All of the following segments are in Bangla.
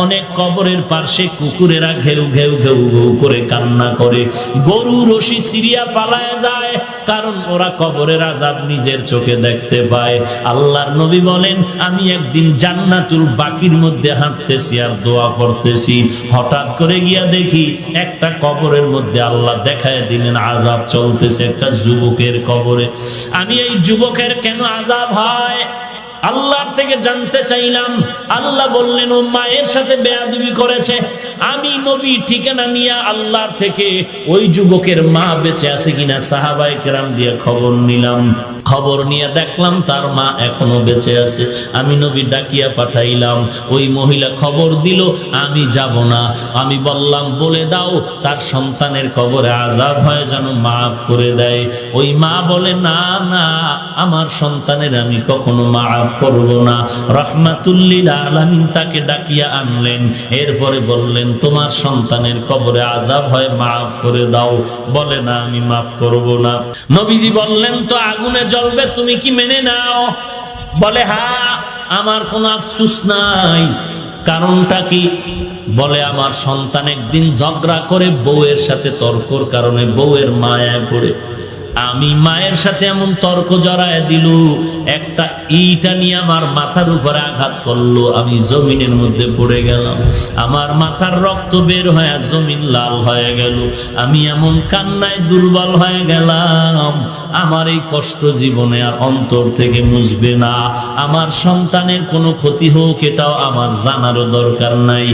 অনেক কবরের পাশে কুকুরেরা ঘেউ ঘেউ ঘেউ ঘেউ করে কান্না করে, গরু রশি সিরিয়া পালায় যায়, কারণ ওরা কবরের আযাব নিজের চোখে দেখতে পায়। আল্লাহর নবী বলেন, আমি একদিন জান্নাতুল বাকির মধ্যে হাঁটতেছি আর দোয়া করতেছি, হঠাৎ করে গিয়া দেখি একটা কবরের মধ্যে আল্লাহ দেখায় দিলেন আযাব চলতেছে একটা যুবকের কবরে। আমি এই যুবকের কেন আযাব হয় আল্লাহর থেকে জানতে চাইলাম। আল্লাহ বললেন, ও মায়ের সাথে বেয়াদবি করেছে। আমি নবী ঠিকানা নিয়ে আল্লাহর থেকে ওই যুবকের মা বেঁচে আছে কিনা সাহাবায়ে কেরাম দিয়ে খবর নিলাম। খবর নিয়ে দেখলাম তার মা এখনো বেঁচে আছে। আমি নবী ডাকিয়া পাঠাইলাম, ওই মহিলা খবর দিল আমি যাব না। আমি বললাম, বলে দাও তার সন্তানের কবরে আযাব হয় যেন মাফ করে দেয়। ওই মা বলে, না না, আমার সন্তানের আমি কখনো মাফ করব না। রাহমাতুল লিল আলামিন তাকে ডাকিয়া আনলেন, এরপরে বললেন, তোমার সন্তানের কবরে আযাব হয় মাফ করে দাও। বলে, না আমি মাফ করব না। নবীজি বললেন, তো আগুনে জ্বলবে, তুমি কি মেনে নাও? বলে, হ্যাঁ, আমার কোনো আফসোস নাই। কারণটা কি? বলে, আমার সন্তান একদিন ঝগড়া করে বউয়ের সাথে তর্কর কারণে বউয়ের মায়ায় পড়ে আমি মায়ের সাথে এমন তর্ক জড়ায় দিল, একটা ইটা নিয়ে আমার মাথার উপরে আঘাত করলো, আমি জমিনের মধ্যে পড়ে গেলাম। আমার মাথার রক্ত বের হয়ে জমিন লাল হয়ে গেল। আমি এমন কান্নায় দুর্বল হয়ে গেলাম, আমার এই কষ্ট জীবনে আর অন্তর থেকে মুছবে না। আমার সন্তানের কোনো ক্ষতি হোক এটাও আমার জানারও দরকার নাই।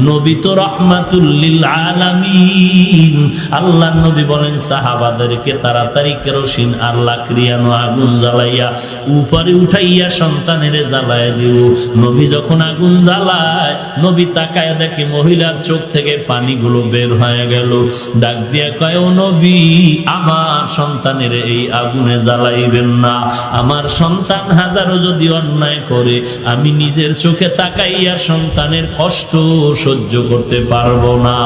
নবী তো রাহমাতুল লিল আলামিন। আল্লাহ নবী বলেন সাহাবাদেরকে তাড়াতাড়ি কেরোসিন আর লাকড়িয়ানো আগুন জ্বালাইয়া উপরে উঠাইয়া সন্তানের জ্বালায় দিও। নবী যখন আগুন জ্বালায়, নবী তাকায় দেখে মহিলার চোখ থেকে পানিগুলো বের হয়ে গেল। ডাক দিয়া কয়, ও নবী, আমার সন্তানের এই আগুনে জ্বালাইবেন না। আমার সন্তান হাজারো যদি অন্যায় করে, আমি নিজের চোখে তাকাইয়া সন্তানের কষ্ট সহ্য করতে পারবো না।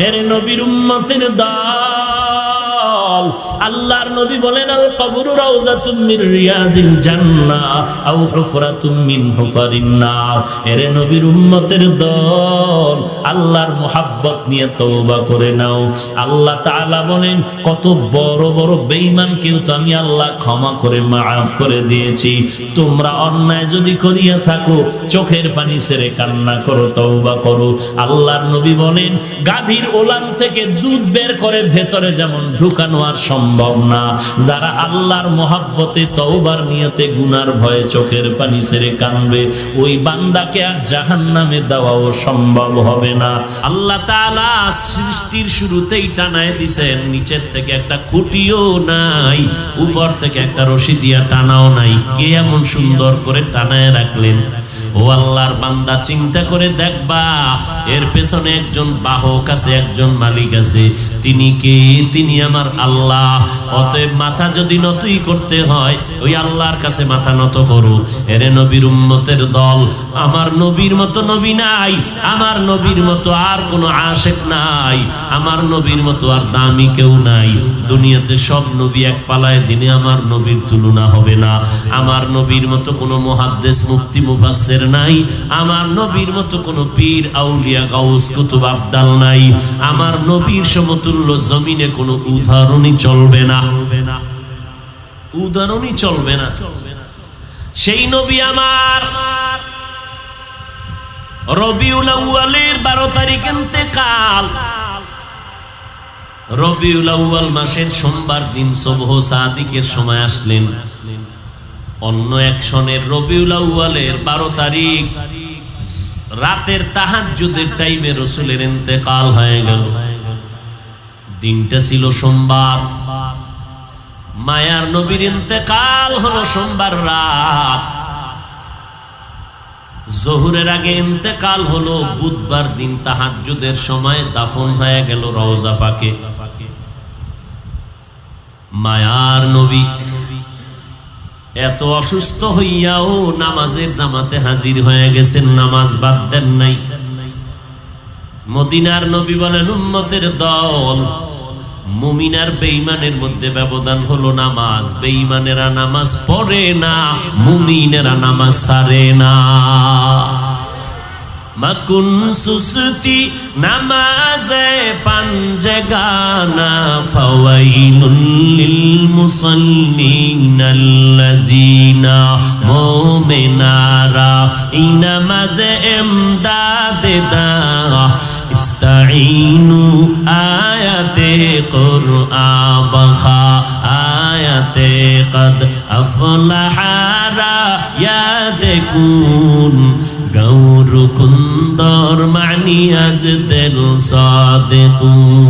এর নবীর উম্মতের দল, আল্লাহর নবী বলেন, আল কবরু রাউযাতুম মির রিয়াজিল জান্নাহ আও হুফরাতুম মিন হুফারিন নার। এর নবীর উম্মতের দল, আল্লাহর মুহাব্বত নিয়ে তওবা করে নাও। আল্লাহ তাআলা বলেন, কত বড় বড় বেঈমানকেও তো আমি আল্লাহ ক্ষমা করে মাফ করে দিয়েছি। তোমরা অন্যায় যদি করিয়া থাকো, চোখের পানি ছেড়ে কান্না করো, তওবা করো। আল্লাহর নবী বলেন, গাভীর ওলান থেকে দুধ বের করে ভেতরে যেমন ঢুকানো আর সম্ভব না, যারা আল্লাহর মুহাব্বতে তওবার নিয়তে গুনার ভয়ে চোখের পানি ছেড়ে কাঁদবে, ওই বান্দাকে আর জাহান্নামে দেওয়াও সম্ভব হবে না। আল্লাহ তাআলা সৃষ্টির শুরুতেই টানায় দিয়েছেন, নিচের থেকে একটা খুঁটিও নাই, উপর থেকে একটা রশি দিয়া টানাও নাই। কে এমন সুন্দর করে টানায় রাখলেন? ও আল্লাহর বান্দা, চিন্তা করে দেখবা, এর পেছনে একজন বাহক আছে, একজন মালিক আছে। তিনি কে? তিনি আমার আল্লাহ। অতএব মাথা যদি নতই করতে হয়, ওই আল্লাহর কাছে মাথা নত করো। এরে নবীর উম্মতের দল, আমার নবীর মতো নবী নাই, আমার নবীর মতো আর কোনো আশেক নাই, আমার নবীর মতো আর দামি কেউ নাই। দুনিয়াতে সব নবী এক পালায় দিনে আমার নবীর তুলনা হবে না। আমার নবীর মতো কোনো মুহাদ্দিস মুফতি মুফাসসির নাই, আমার নবীর মতো কোনো পীর আউলিয়া গাউস কুতুব আফদাল নাই। আমার নবীর সমতুল্য জমিনে কোনো উদাহরণই চলবে না, উদাহরণই চলবে না। সেই নবী আমার রবিউল আউয়ালের 12 তারিখ ইন্তেকাল। রবিউল আউয়াল মাসের সোমবার দিন সুবহ সাদিকের সময় আসলেন। অন্য এক সনের রবিউল আউয়ালের 12 তারিখ রাতের তাহাজ্জুদের টাইমে রাসূলের ইন্তেকাল হয়ে গেল। দিনটা ছিল সোমবার, মায়ার নবীর ইন্তেকাল হলো সোমবার রাত। জোহরের আগে ইন্তেকাল হলো, বুধবার দিন তাহাজ্জুদের সময় দাফন হয়ে গেল রওজা পাকে। মায়ার নবী এত অসুস্থ হইয়াও নামাজের জামাতে হাজির হয়ে গেছেন, নামাজ বাদ দেন নাই। মদিনার নবী বলেন, উম্মতের দল, মুমিন আর বেঈমানের মধ্যে ব্যবধান হলো নামাজ। বেঈমানেরা নামাজ পড়ে না, মুমিনেরা নামাজ ছাড়ে না। मकुन सुस्ती नमाज़े पंजगाना फवैलुल लिल मुसल्लीन अल्लज़ीना मोमिनारा इनमाज़े इमदादे दा इस्ताईनु आयते कुरआन बखा आयते कद अफलहारा यादकुन गौर कुंदर मानी आज दिल सादिकुन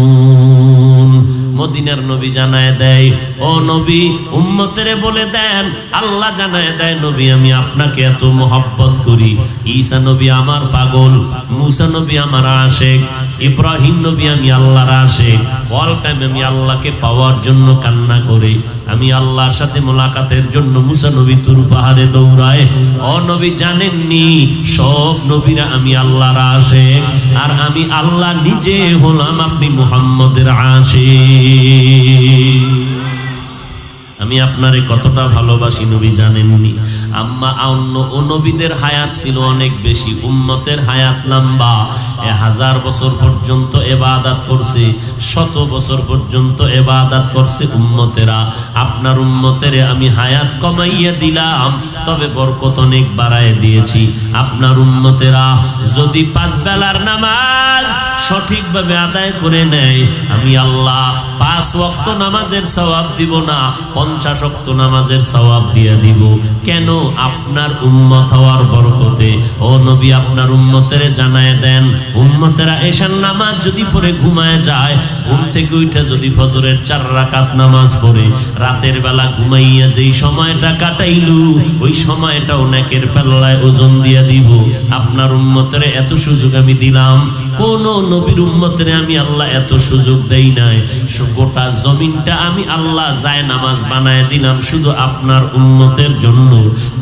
মদিনার নবী জানায় দেয় ও নবী উম্মতেরে বলে দেন আল্লাহ জানায় দেয় নবী আমি আপনাকে এত মহব্বত করি ঈসা নবী আমার পাগল মুসা নবী আমার আশিক ইব্রাহিম নবী আমি আল্লাহর আশিক অল টাইম আমি আল্লাহকে পাওয়ার জন্য কান্না করি আমি আল্লাহর সাথে মোলাকাতের জন্য মুসা নবী তুর পাহাড়ে দৌড়ায় ও নবী জানেননি সব নবীরা আমি আল্লাহর আশিক আর আমি আল্লাহ নিজে হলাম আপনি মুহাম্মদের আশিক আমি আপনারে কতটা ভালোবাসি নবী জানেননি আম্মা অন্য নবীদের হায়াত ছিল অনেক বেশি উম্মতের হায়াত লম্বা 1000 বছর পর্যন্ত ইবাদত করছে 100 বছর পর্যন্ত ইবাদত করছে উম্মতেরা আপনার উম্মতেরে আমি হায়াত কমাইয়া দিলাম তবে বরকত অনেক বাড়ায় দিয়েছি আপনার উম্মতেরা যদি 5 বেলার নামাজ সঠিকভাবে আদায় করে নেয় আমি আল্লাহ 5 ওয়াক্ত নামাজের সওয়াব দিব না 50 ওয়াক্ত নামাজের সওয়াব দিয়ে দিব কেন আপনার উম্মত হওয়ার বরকতে ও নবী আপনার উম্মতেরে জানায় দেন উম্মতেরা এশার নামাজ যদি পড়ে ঘুমায় যায় ঘুম থেকে উঠে যদি ফজরের 4 রাকাত নামাজ পড়ে রাতের বেলা ঘুমাইয়া যেই সময়টা কাটাইলু ওই সময়টা অনেকের পাল্লায় ওজন দিয়ে দিব আপনার উম্মতেরে এত সুযোগ আমি দিলাম কোন নবীর উম্মতেরে আমি আল্লাহ এত সুযোগ দেই নাই গোটা জমিনটা আমি আল্লাহ যায় নামাজ বানায় দিলাম শুধু আপনার উম্মতের জন্য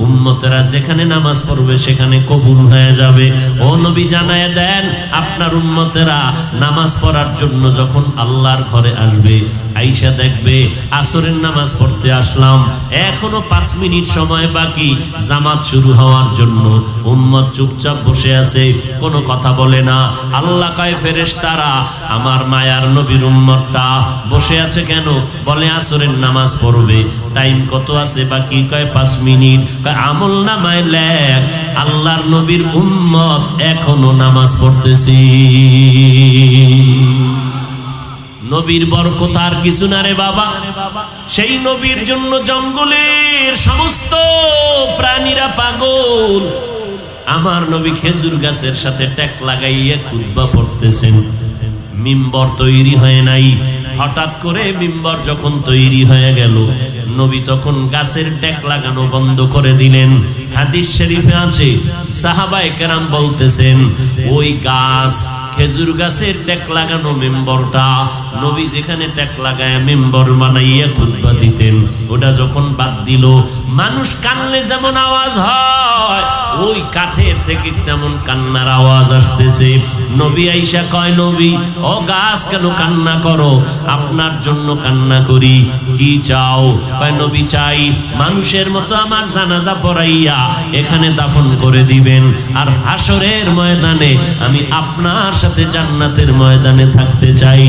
উম্মতেরা যেখানে নামাজ পড়বে সেখানে কবুল হয়ে যাবে ও নবী জানায় দেন আপনার উম্মতেরা নামাজ পড়ার জন্য যখন আল্লাহর ঘরে আসবে আয়েশা দেখবে আসরের নামাজ পড়তে আসলাম এখনো 5 মিনিট সময় বাকি জামাত শুরু হওয়ার জন্য উম্মত চুপচাপ বসে আছে কোনো কথা বলে না আল্লাহ কয় ফেরেশতারা আমার মায়ার নবীর উম্মতটা বসে আছে কেন বলে আসরের নামাজ পড়বে টাইম কত আছে বাকি কয় 5 মিনিট কয় আমল নামায় লেখ আল্লাহর নবীর উম্মত এখনো নামাজ পড়তেছি নবীর বরকত আর কিছু না রে বাবা সেই নবীর জন্য জঙ্গলের সমস্ত প্রাণীরা পাগল আমার নবী খেজুর গাছের সাথে ট্যাক লাগাইয়া খুতবা পড়তেছেন মিম্বর তৈরি হয় নাই হঠাৎ করে মিম্বর যখন তৈরি হয়ে গেল নবী তখন গাছের ট্যাক লাগানো বন্ধ করে দিলেন হাদিস শরীফে আছে সাহাবায়ে কেরাম বলতেছেন ওই গাছ খেজুর গাছের ট্যাক লাগানো মেম্বরটা নবী যেখানে ট্যাক লাগায় মেম্বর বানাইয়া খুতবা দিতেন ওটা যখন বাদ দিল মানুষ কানলে যেমন আওয়াজ হয় ওই কাঠের থেকে তেমন কান্নার আওয়াজ আসতেছে নবী আয়েশা কয় নবী ও গাছ কেন কান্না করো আপনার জন্য কান্না করি কি চাও কয় নবী চাই মানুষের মতো আমার জানাজা পড়াইয়া এখানে দাফন করে দিবেন আর হাসরের ময়দানে আমি আপনার সাথে জান্নাতের ময়দানে থাকতে চাই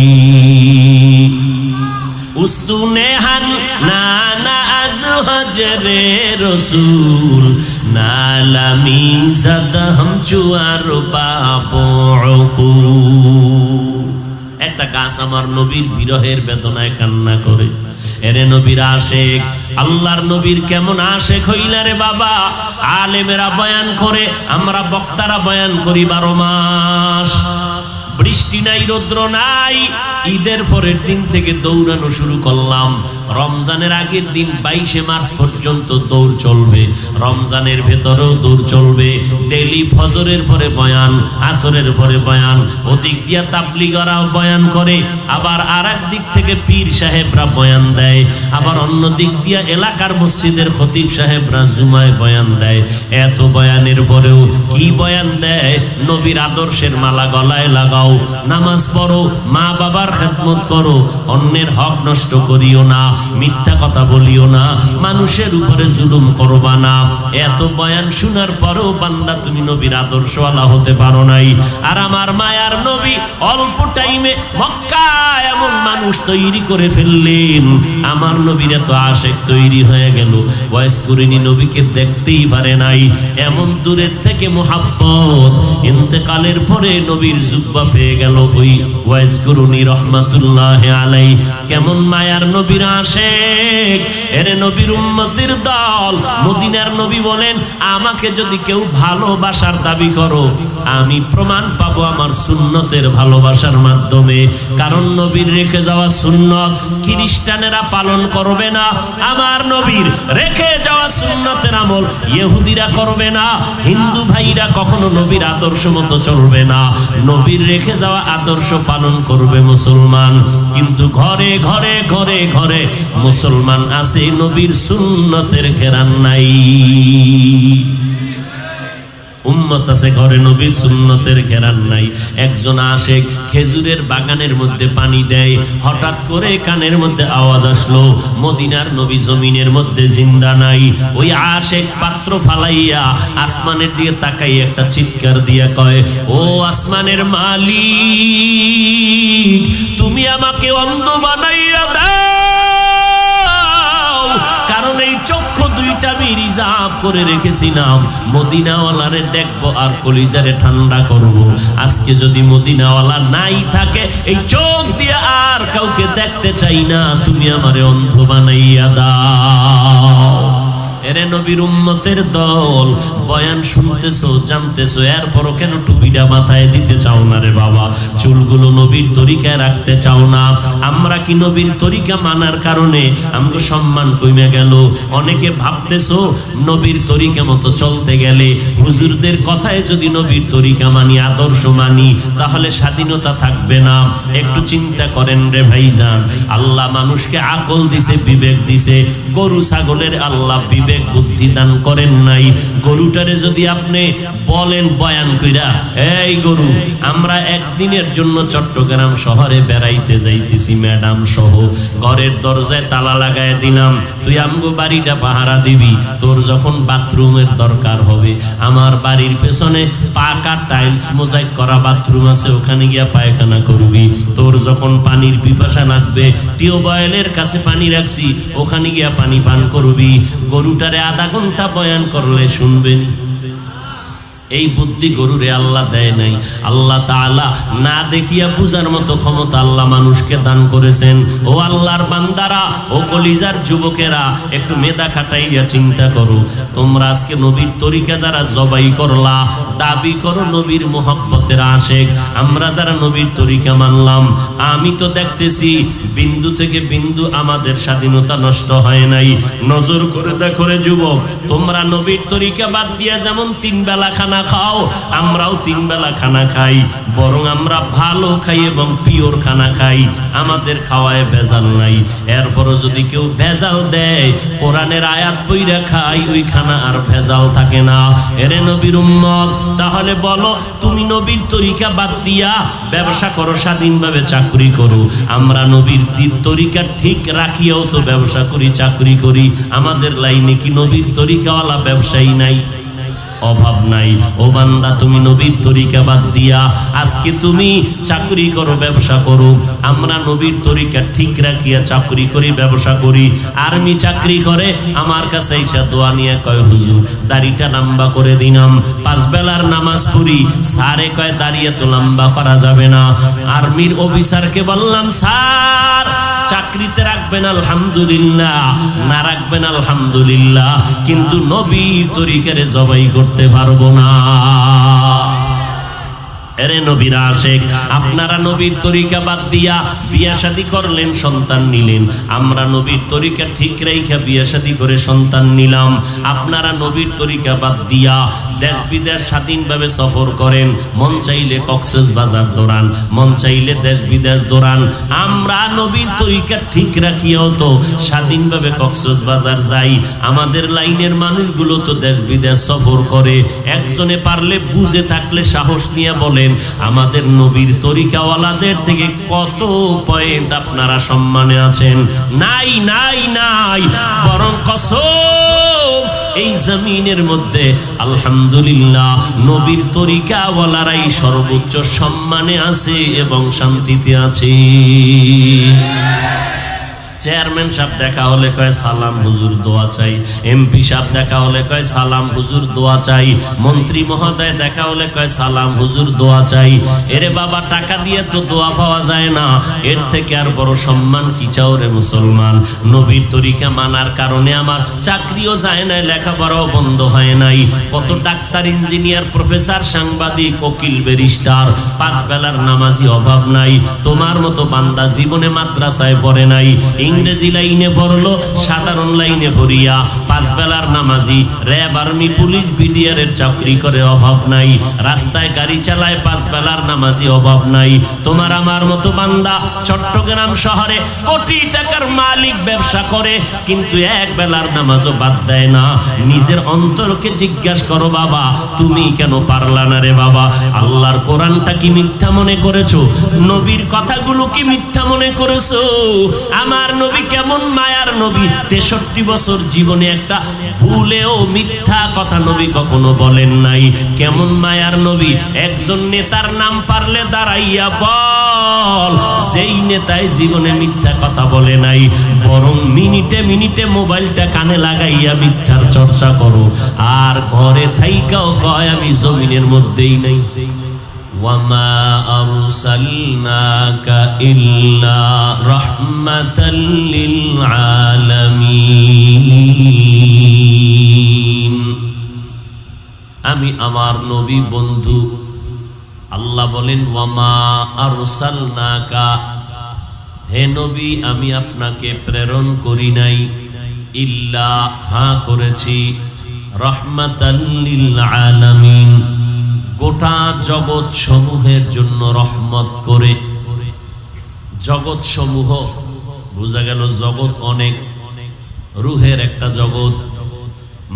উস্তুনে হান নানা আজ হজরে রসুল নালামি জাদ হাম চুয়ার বাবু একটা গাছ আমার নবীর বিরহের বেদনায় কান্না করে এরে নবীর আশিক আল্লাহর নবীর কেমন আশিক হইলা রে বাবা আলেমেরা বয়ান করে আমরা বক্তারা বয়ান করি 12 মাস বৃষ্টি নাই রৌদ্র নাই ঈদের পরের দিন থেকে দৌড়ানো শুরু করলাম রমজানের আগের দিন 22 মার্চ পর্যন্ত দৌড় চলবে রমজানের ভেতরেও দৌড় চলবে ডেইলি ফজরের পরে বয়ান আসরের পরে বয়ান ওদিক দিয়া তাবলীগরাও বয়ান করে আবার আরেক দিক থেকে পীর সাহেবরা বয়ান দেয় আবার অন্য দিক দিয়া এলাকার মসজিদের খতিব সাহেবরা জুমায় বয়ান দেয় এত বয়ানের পরেও কি বয়ান দেয় নবীর আদর্শের মালা গলায় লাগাও নামাজ পড়ো মা বাবার খেদমত করো অন্যের হক নষ্ট করিও না মিথ্যা কথা বলিও না, মানুষের উপরে জুলুম করবা না। এত বয়ান শোনার পরেও বান্দা তুমি নবীর আদর্শওয়ালা হতে পারো নাই। আর আমার মায়ার নবী অল্প টাইমে মক্কায় এমন মানুষ তৈরি করে ফেললেন, আমার নবীর এত আশেক তৈরি হয়ে গেল, ওয়াইস করিনি নবীকে দেখতেই পারে নাই, এমন দূরের থেকে মুহাব্বত। ইন্তেকালের পরে নবীর জুব্বা পেয়ে গেল ওই ওয়াইস করিনি রহমাতুল্লাহ আলাইহি। কেমন মায়ার নবীর আশেক, এরে নবীর উম্মতের দল। মদিনার নবী বলেন, আমাকে যদি কেউ ভালোবাসার দাবি করো, আমি প্রমাণ পাবো আমার সুন্নতের ভালোবাসার মাধ্যমে। কারণ নবীর রেখে যাওয়া সুন্নত খ্রিস্টানেরা পালন করবে না, আমার নবীর রেখে যাওয়া সুন্নতের আমল ইহুদিরা করবে না, হিন্দু ভাইরা কখনো নবীর আদর্শ মতো চলবে না। নবীর রেখে যাওয়া আদর্শ পালন করবে মুসলমান। কিন্তু ঘরে ঘরে ঘরে ঘরে মুসলমান আছে, নবীর সুন্নতের ঘেরান নাই। উম্মত আছে ঘরে, নবীর সুন্নতের ঘেরান নাই। একজন আশেক খেজুরের বাগানের মধ্যে পানি দেয়, হঠাৎ করে কানের মধ্যে আওয়াজ আসলো, মদিনার নবী জমিনের মধ্যে জিন্দা নাই। ওই আশেক পাত্র ফালাইয়া আসমানের দিকে তাকাই একটা চিৎকার দিয়া কয়, ও আসমানের মালিক, তুমি আমাকে অন্ধ বানাইয়া দাও, কারণ এই চক্ষু দুইটা আমি রিজার্ভ করে রেখেছিলাম, মদিনাওয়ালারে দেখবো আর কলিজারে ঠান্ডা করব। আজকে যদি মদিনাওয়ালা নাই থাকে, এই চোখ দিয়ে আর কাউকে দেখতে চাই না, তুমি আমারে অন্ধ বানাইয়া দাও। এরে নবীর উম্মতের দল, বয়ান শুনতেছো, জানতেছো, এরপরও কেন টুপিটা মাথায় দিতে চাও না রে বাবা? চুলগুলো নবীর তরিকায় রাখতে চাও না? আমরা কি নবীর তরিকা মানার কারণে আমগো সম্মান কমে গেল? অনেকে ভাবতেছো নবীর তরিকা মতো চলতে গেলে, হুজুরদের কথায় যদি নবীর তরিকা মানি, আদর্শ মানি, তাহলে স্বাধীনতা থাকবে না। একটু চিন্তা করেন রে ভাইজান, আল্লাহ মানুষকে আকল দিছে, বিবেক দিছে, গরু ছাগলের আল্লাহ বিবেক বুদ্ধি দান করেন নাই। গরুটারে যদি আপনি বলেন বয়ান কইরা, এই গরু, আমরা একদিনের জন্য চট্টগ্রাম শহরে বেড়াইতে যাইতেছি ম্যাডাম সহ, ঘরের দরজায় তালা লাগায় দিলাম, তুই আমগো বাড়িটা পাহারা দিবি, তোর যখন বাথরুমের দরকার হবে, আমার বাড়ির পেছনে পাকা টাইলস মোজাইক করা বাথরুম আছে, ওখানে গিয়া পায়খানা করবি, তোর যখন পানির পিপাসা লাগবে, টিউবওয়েলের কাছে পানি রাখছি, ওখানে গিয়া পানি পান করবি। গরুটারে আধা ঘন্টা বয়ান করলে শুনবেন? এই বুদ্ধি গরুরে আল্লাহ দেয় নাই। আল্লাহ তাআলা না দেখিয়া বুঝার মতো ক্ষমতা আল্লাহ মানুষকে দান করেছেন। ও আল্লাহর বান্দারা, ও কলিজার যুবকেরা, একটু মেধা খাটাইয়া চিন্তা করো। তোমরা আজকে নবীর তরিকা যারা জবাই করলা, দাবি করো নবীর মুহাব্বতের আশেক। আমরা যারা নবীর তরিকা মানলাম, আমি তো দেখতেছি বিন্দু থেকে বিন্দু আমাদের স্বাধীনতা নষ্ট হয় নাই। নজর করে দেখো রে যুবক, তোমরা নবীর তরিকা বাদ দিয়া যেমন 3 বেলা খানা খাও, আমরাও 3 বেলা খানা খাই, বরং আমরা ভালো খাই এবং পিওর খানা খাই, আমাদের খাওয়ায় ভেজাল নাই। এরপরও যদি কেউ ভেজাল দেয়, কোরআনের আয়াত পইরা খাই, ওই খানা আর ভেজাল থাকে না। এরে নবীর উম্মত, তাহলে বলো, তুমি নবীর তরিকা বাদ দিয়া ব্যবসা করো, স্বাধীনভাবে চাকরি করো। আমরা নবীর তরিকা ঠিক রাখিয়াও তো ব্যবসা করি, চাকরি করি। আমাদের লাইনে কি নবীর তরিকাওয়ালা ব্যবসায়ী নাই? অভাব নাই। ও বান্দা, তুমি নবীর তরিকা বাদ দিয়া আজকে তুমি চাকরি করো, ব্যবসা করো। আমরা নবীর তরিকা ঠিক রাখিয়া চাকরি করি, ব্যবসা করি। আর্মি চাকরি করে, আমার কাছে এসে দোয়া নিয়ে কয়, হুজুর দাড়িটা লম্বা করে দিলাম, 5 বেলার নামাজ পড়ি। স্যারে কয়, দাঁড়িয়ে তো লম্বা করা যাবে না। আর্মির অফিসারকে বললাম, স্যার চাকরিতে রাখবেন আলহামদুলিল্লাহ, না রাখবেন আলহামদুলিল্লাহ, কিন্তু নবীর তরিকারে জবাই করতে পারবো না। এরে নবীর আশেক, আপনারা নবীর তরিকা বাদ দিয়া বিয়া শাদী করলেন, সন্তান নিলেন। আমরা নবীর তরিকা ঠিক রাইখা বিয়া শাদী করে সন্তান নিলাম। আপনারা নবীর তরিকা বাদ দিয়া দেশ বিদেশ স্বাধীনভাবে সফর করেন, মন চাইলে কক্সবাজার দৌড়ান, মন চাইলে দেশ বিদেশ দৌড়ান। আমরা নবীর তরিকা ঠিক রাখিয়াও তো স্বাধীনভাবে কক্সবাজার যাই। আমাদের লাইনের মানুষগুলো তো দেশ বিদেশ সফর করে। একজনে পারলে বুঝে থাকলে সাহস নিয়ে বলেন, আমাদের নবীর তরিকাওয়ালাদের থেকে কত পয়েন্ট আপনারা সম্মানে আছেন? নাই নাই নাই, বরং কসম এই জমিনের মধ্যে আলহামদুলিল্লাহ নবীর তরিকাওয়ালারাই সর্বোচ্চ সম্মানে আছে এবং শান্তিতে আছে। চেয়ারম্যান সাহেব দেখা হলে কয় সালাম হুজুর দোয়া চাই, এমপি সাহেব দেখা হলে কয় সালাম হুজুর দোয়া চাই, মন্ত্রী মহোদয় দেখা হলে কয় সালাম হুজুর দোয়া চাই। এরে বাবা, টাকা দিয়ে তো দোয়া পাওয়া যায় না, এর থেকে আর বড় সম্মান কি চাও রে মুসলমান? নবীর তরিকা মানার কারণে আমার চাকরিও যায় নাই, লেখাপড়াও বন্ধ হয় নাই। কত ডাক্তার, ইঞ্জিনিয়ার, প্রফেসর, সাংবাদিক, উকিল, ব্যারিস্টার, পাঁচ বেলার নামাজি অভাব নাই। তোমার মতো বান্দা জীবনে মাদ্রাসায় পড়ে নাই, ইংরেজি লাইনে পড়লো, সাধারণ লাইনে পড়িয়া পাঁচ বেলার নামাজি, র্যাব, আর্মি, পুলিশ, বিডিআর এর চাকরি করে অভাব নাই। রাস্তায় গাড়ি চালায়, পাঁচ বেলার নামাজি অভাব নাই। তোমার আমার মতো বান্দা চট্টগ্রাম শহরে কোটি টাকার মালিক, ব্যবসা করে, কিন্তু এক বেলার নামাজও বাদ দেয় না। নিজের অন্তরকে জিজ্ঞাসা করো, বাবা তুমি কেন পারলা না রে বাবা? আল্লাহর কোরআনটা কি মিথ্যা মনে করেছো? নবীর কথাগুলো কি মিথ্যা মনে করেছো? আমার নবী কেমন মায়ার নবী, 63 বছর জীবনে একটা ভুলেও মিথ্যা কথা নবী কখনো বলেন নাই। কেমন মায়ার নবী, একজন নেতার নাম পারলে দাঁড়াইয়া বল, যেই নেতায় জীবনে মিথ্যা কথা বলে নাই, বরং মিনিটে মিনিটে মোবাইলটা কানে লাগাইয়া মিথ্যার চর্চা করো, আর ঘরে থাইকাও কয় আমি জমিনের মধ্যেই নাই। وما أرسلناك إلا رحمة للعالمين। আমি আমার নবী বন্ধু, আল্লাহ বলেন ওয়ামা আরসালনাকা, হে নবী আমি আপনাকে প্রেরণ করি নাই, ইল্লা, হ্যাঁ করেছি, রাহমাতাল লিল আলামিন, গোটা জগৎ সমূহের জন্য রহমত করে। জগৎ সমূহ বোঝা গেল, জগৎ অনেক, রুহের একটা জগৎ,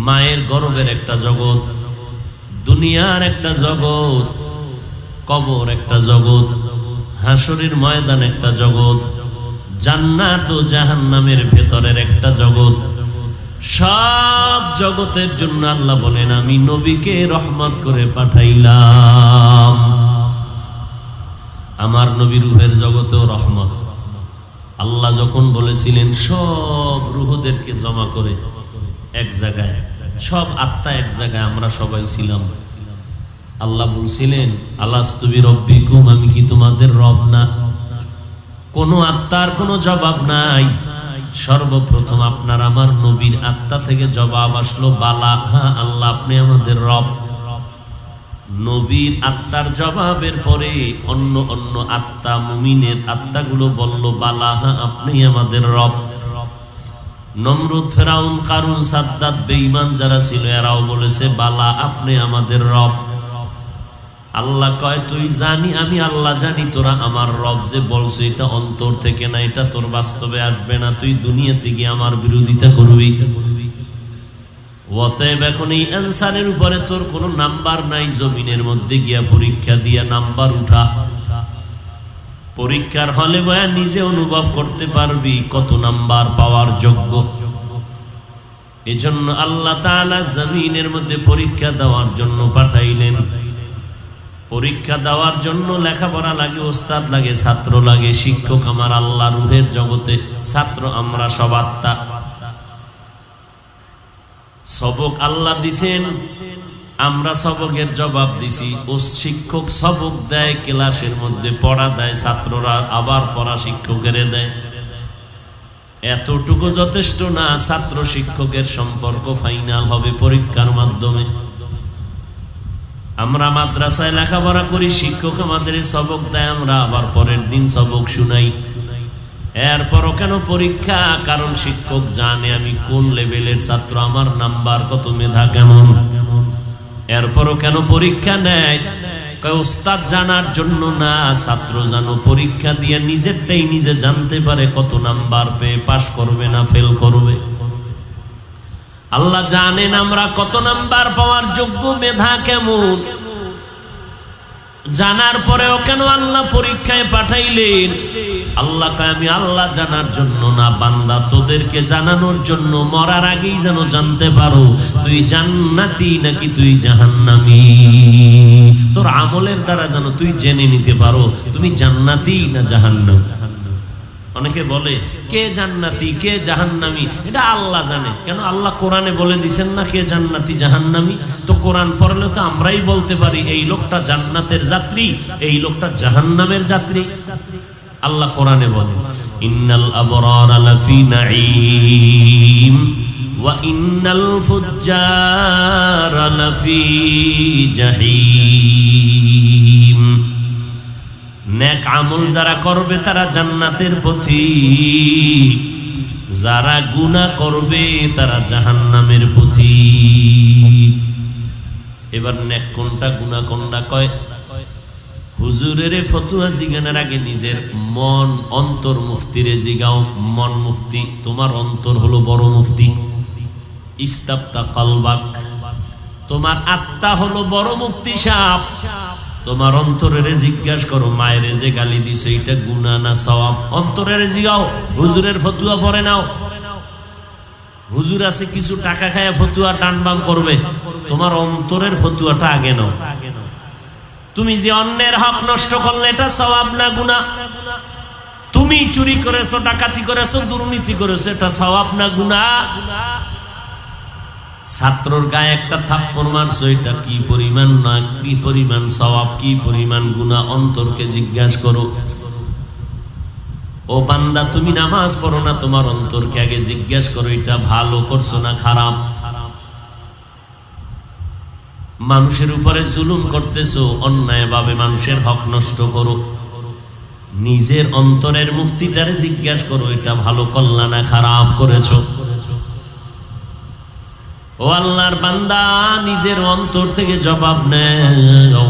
মায়ের গর্ভের একটা জগৎ, দুনিয়ার একটা জগৎ, কবর একটা জগৎ, হাসরের ময়দান একটা জগৎ, জান্নাত ও জাহান্নামের ভেতরের একটা জগৎ। সব জগতের জন্য আল্লাহ বলেন আমি নবীকে রহমত করে পাঠাইলাম। আমার নবী রুহের জগতেও রহমত। আল্লাহ যখন বলেছিলেন সব রুহদেরকে জমা করে এক জায়গায়, সব আত্মা এক জায়গায়, আমরা সবাই ছিলাম। আল্লাহ বলছিলেন আলাস্তু বিরব্বিকুম, আমি কি তোমাদের রব না? কোনো আত্মার কোনো জবাব নাই। সর্বপ্রথম আপনার আমার নবীর আত্মা থেকে জবাব আসলো বালা, হ্যাঁ আল্লাহ আপনি আমাদের রব। নবীর আত্মার জবাবের পরে অন্য অন্য আত্মা, মুমিনের আত্মাগুলো বলল বালা, হ্যাঁ আপনি আমাদের রব। নমরুদ, ফেরাউন, কারুন, সাদ্দাত, বেঈমান যারা ছিল এরাও বলেছে বালা আপনি আমাদের রব। আল্লাহ কয় তুই জানি, আমি আল্লাহ জানি তোরা আমার রব যে বলছে এটা অন্তর থেকে না, এটা তোর বাস্তবে আসবে না, তুই দুনিয়াতে গিয়ে আমার বিরোধিতা করবি। অতএব এখন এই অ্যানসারের উপরে তোর কোনো নাম্বার নাই, জমিনের মধ্যে গিয়া পরীক্ষা দিয়া নাম্বার উঠা। পরীক্ষার হলে বয়া নিজে অনুভব করতে পারবি কত নাম্বার পাওয়ার যোগ্য। এজন্য আল্লাহ তাআলা জমিনের মধ্যে পরীক্ষা দেওয়ার জন্য পাঠাইলেন। পরীক্ষা দেওয়ার জন্য লেখাপড়া লাগে, ওস্তাদ লাগে, ছাত্র লাগে, শিক্ষক আমার আল্লাহ রুহের জগতে, ছাত্র আমরা সব আত্মা। সবক আল্লাহ দিছেন, আমরা সবকের জবাব দিছি। ও শিক্ষক সবক দেয়, ক্লাসের মধ্যে পড়া দেয়, ছাত্ররা আবার পড়া শিক্ষকের দেয়। এতটুকু যথেষ্ট না, ছাত্র শিক্ষকের সম্পর্ক ফাইনাল হবে পরীক্ষার মাধ্যমে। আমরা মাদ্রাসায় লেখাপড়া করি, শিক্ষক আমাদের সবক দেয়, আমরা আবার পরের দিন সবক শুনাই। এরপরও কেন পরীক্ষা? কারণ শিক্ষক জানে আমি কোন লেভেলের ছাত্র, আমার নাম্বার কত, মেধা কেমন। এরপরও কেন পরীক্ষা নেয়? কয় ওস্তাদ জানার জন্য না, ছাত্র জানো পরীক্ষা দিয়ে নিজেরটাই নিজে জানতে পারে কত নাম্বার পেয়ে পাশ করবে না ফেল করবে। আল্লাহ জানেন আমরা কত নাম্বার পাওয়ার যোগ্য, মেধা কেমন। জানার পরেও কেন আল্লাহ পরীক্ষায় পাঠাইলেন? আল্লাহ কয় আমি আল্লাহ জানার জন্য না, বান্দা তোদেরকে জানানোর জন্য, মরার আগেই যেন জানতে পারো তুই জান্নাতি নাকি তুই জাহান্নামী। তোর আমলের দ্বারা যেন তুই জেনে নিতে পারো তুমি জান্নাতি না জাহান্নামী। অনেকে বলে কে জান্নাতি কে জাহান্নামী, এটা আল্লাহ জানে। কেন? আল্লাহ কোরআনে বলে দিছেন না কে জান্নাতি জাহান্নামী? তো কোরআন পড়লে তো আমরাই বলতে পারি এই লোকটা জান্নাতের যাত্রী, এই লোকটা জাহান্নামের যাত্রী। আল্লাহ কোরআনে বলেন ইন্নাল আবরারা লাফি নাঈম ওয়া ইন্নাল ফুজ্জারা লাফি জাহিম। নেক আমল যারা করবে তারা জান্নাতের পথিক, যারা গুনাহ করবে তারা জাহান্নামের পথিক। এবার নেক কোনটা গুনাহ কোনটা কয়? হুজুরের ফতুয়া জিজ্ঞানার আগে নিজের মন অন্তর মুফতিরে জিগাও। মন মুফতি, তোমার অন্তর হলো বড় মুফতি। ইস্তাফতা কলবাক, তোমার আত্মা হলো বড় মুফতি সাহেব। তোমার অন্তরের জিজ্ঞাসা করো মায়ের যে গালি দিছো এটা গুনাহ না সওয়াব? অন্তরের জিগাও। হুজুরের ফতুয়া পড়ে নাও। হুজুর আছে কিছু টাকা খায় ফতুয়া টানবাম করবে, তোমার অন্তরের ফতুয়াটা আগে নাও। তুমি যে অন্যের হক নষ্ট করলে এটা সওয়াব না গুনাহ? তুমি চুরি করেছো, ডাকাতি করেছো, দুর্নীতি করেছো, এটা সওয়াব না গুনাহ? ছাত্রর গায়ে একটা থাপ্পড় মারছো, এটা কি পরিমাণ না কি পরিমাণ সওয়াব, কি পরিমাণ গুনাহ? অন্তরকে জিজ্ঞাসা করো। ও বান্দা তুমি নামাজ পড়ো না, তোমার অন্তরকে আগে জিজ্ঞাসা করো এটা ভালো করছো না খারাপ। মানুষের উপরে জুলুম করতেছো, অন্যায়ভাবে মানুষের হক নষ্ট করো, নিজের অন্তরের মুফতিটারে জিজ্ঞাসা করো এটা ভালো করলা না খারাপ করেছো। ও আল্লাহর বান্দা নিজের অন্তর থেকে জবাব নেও।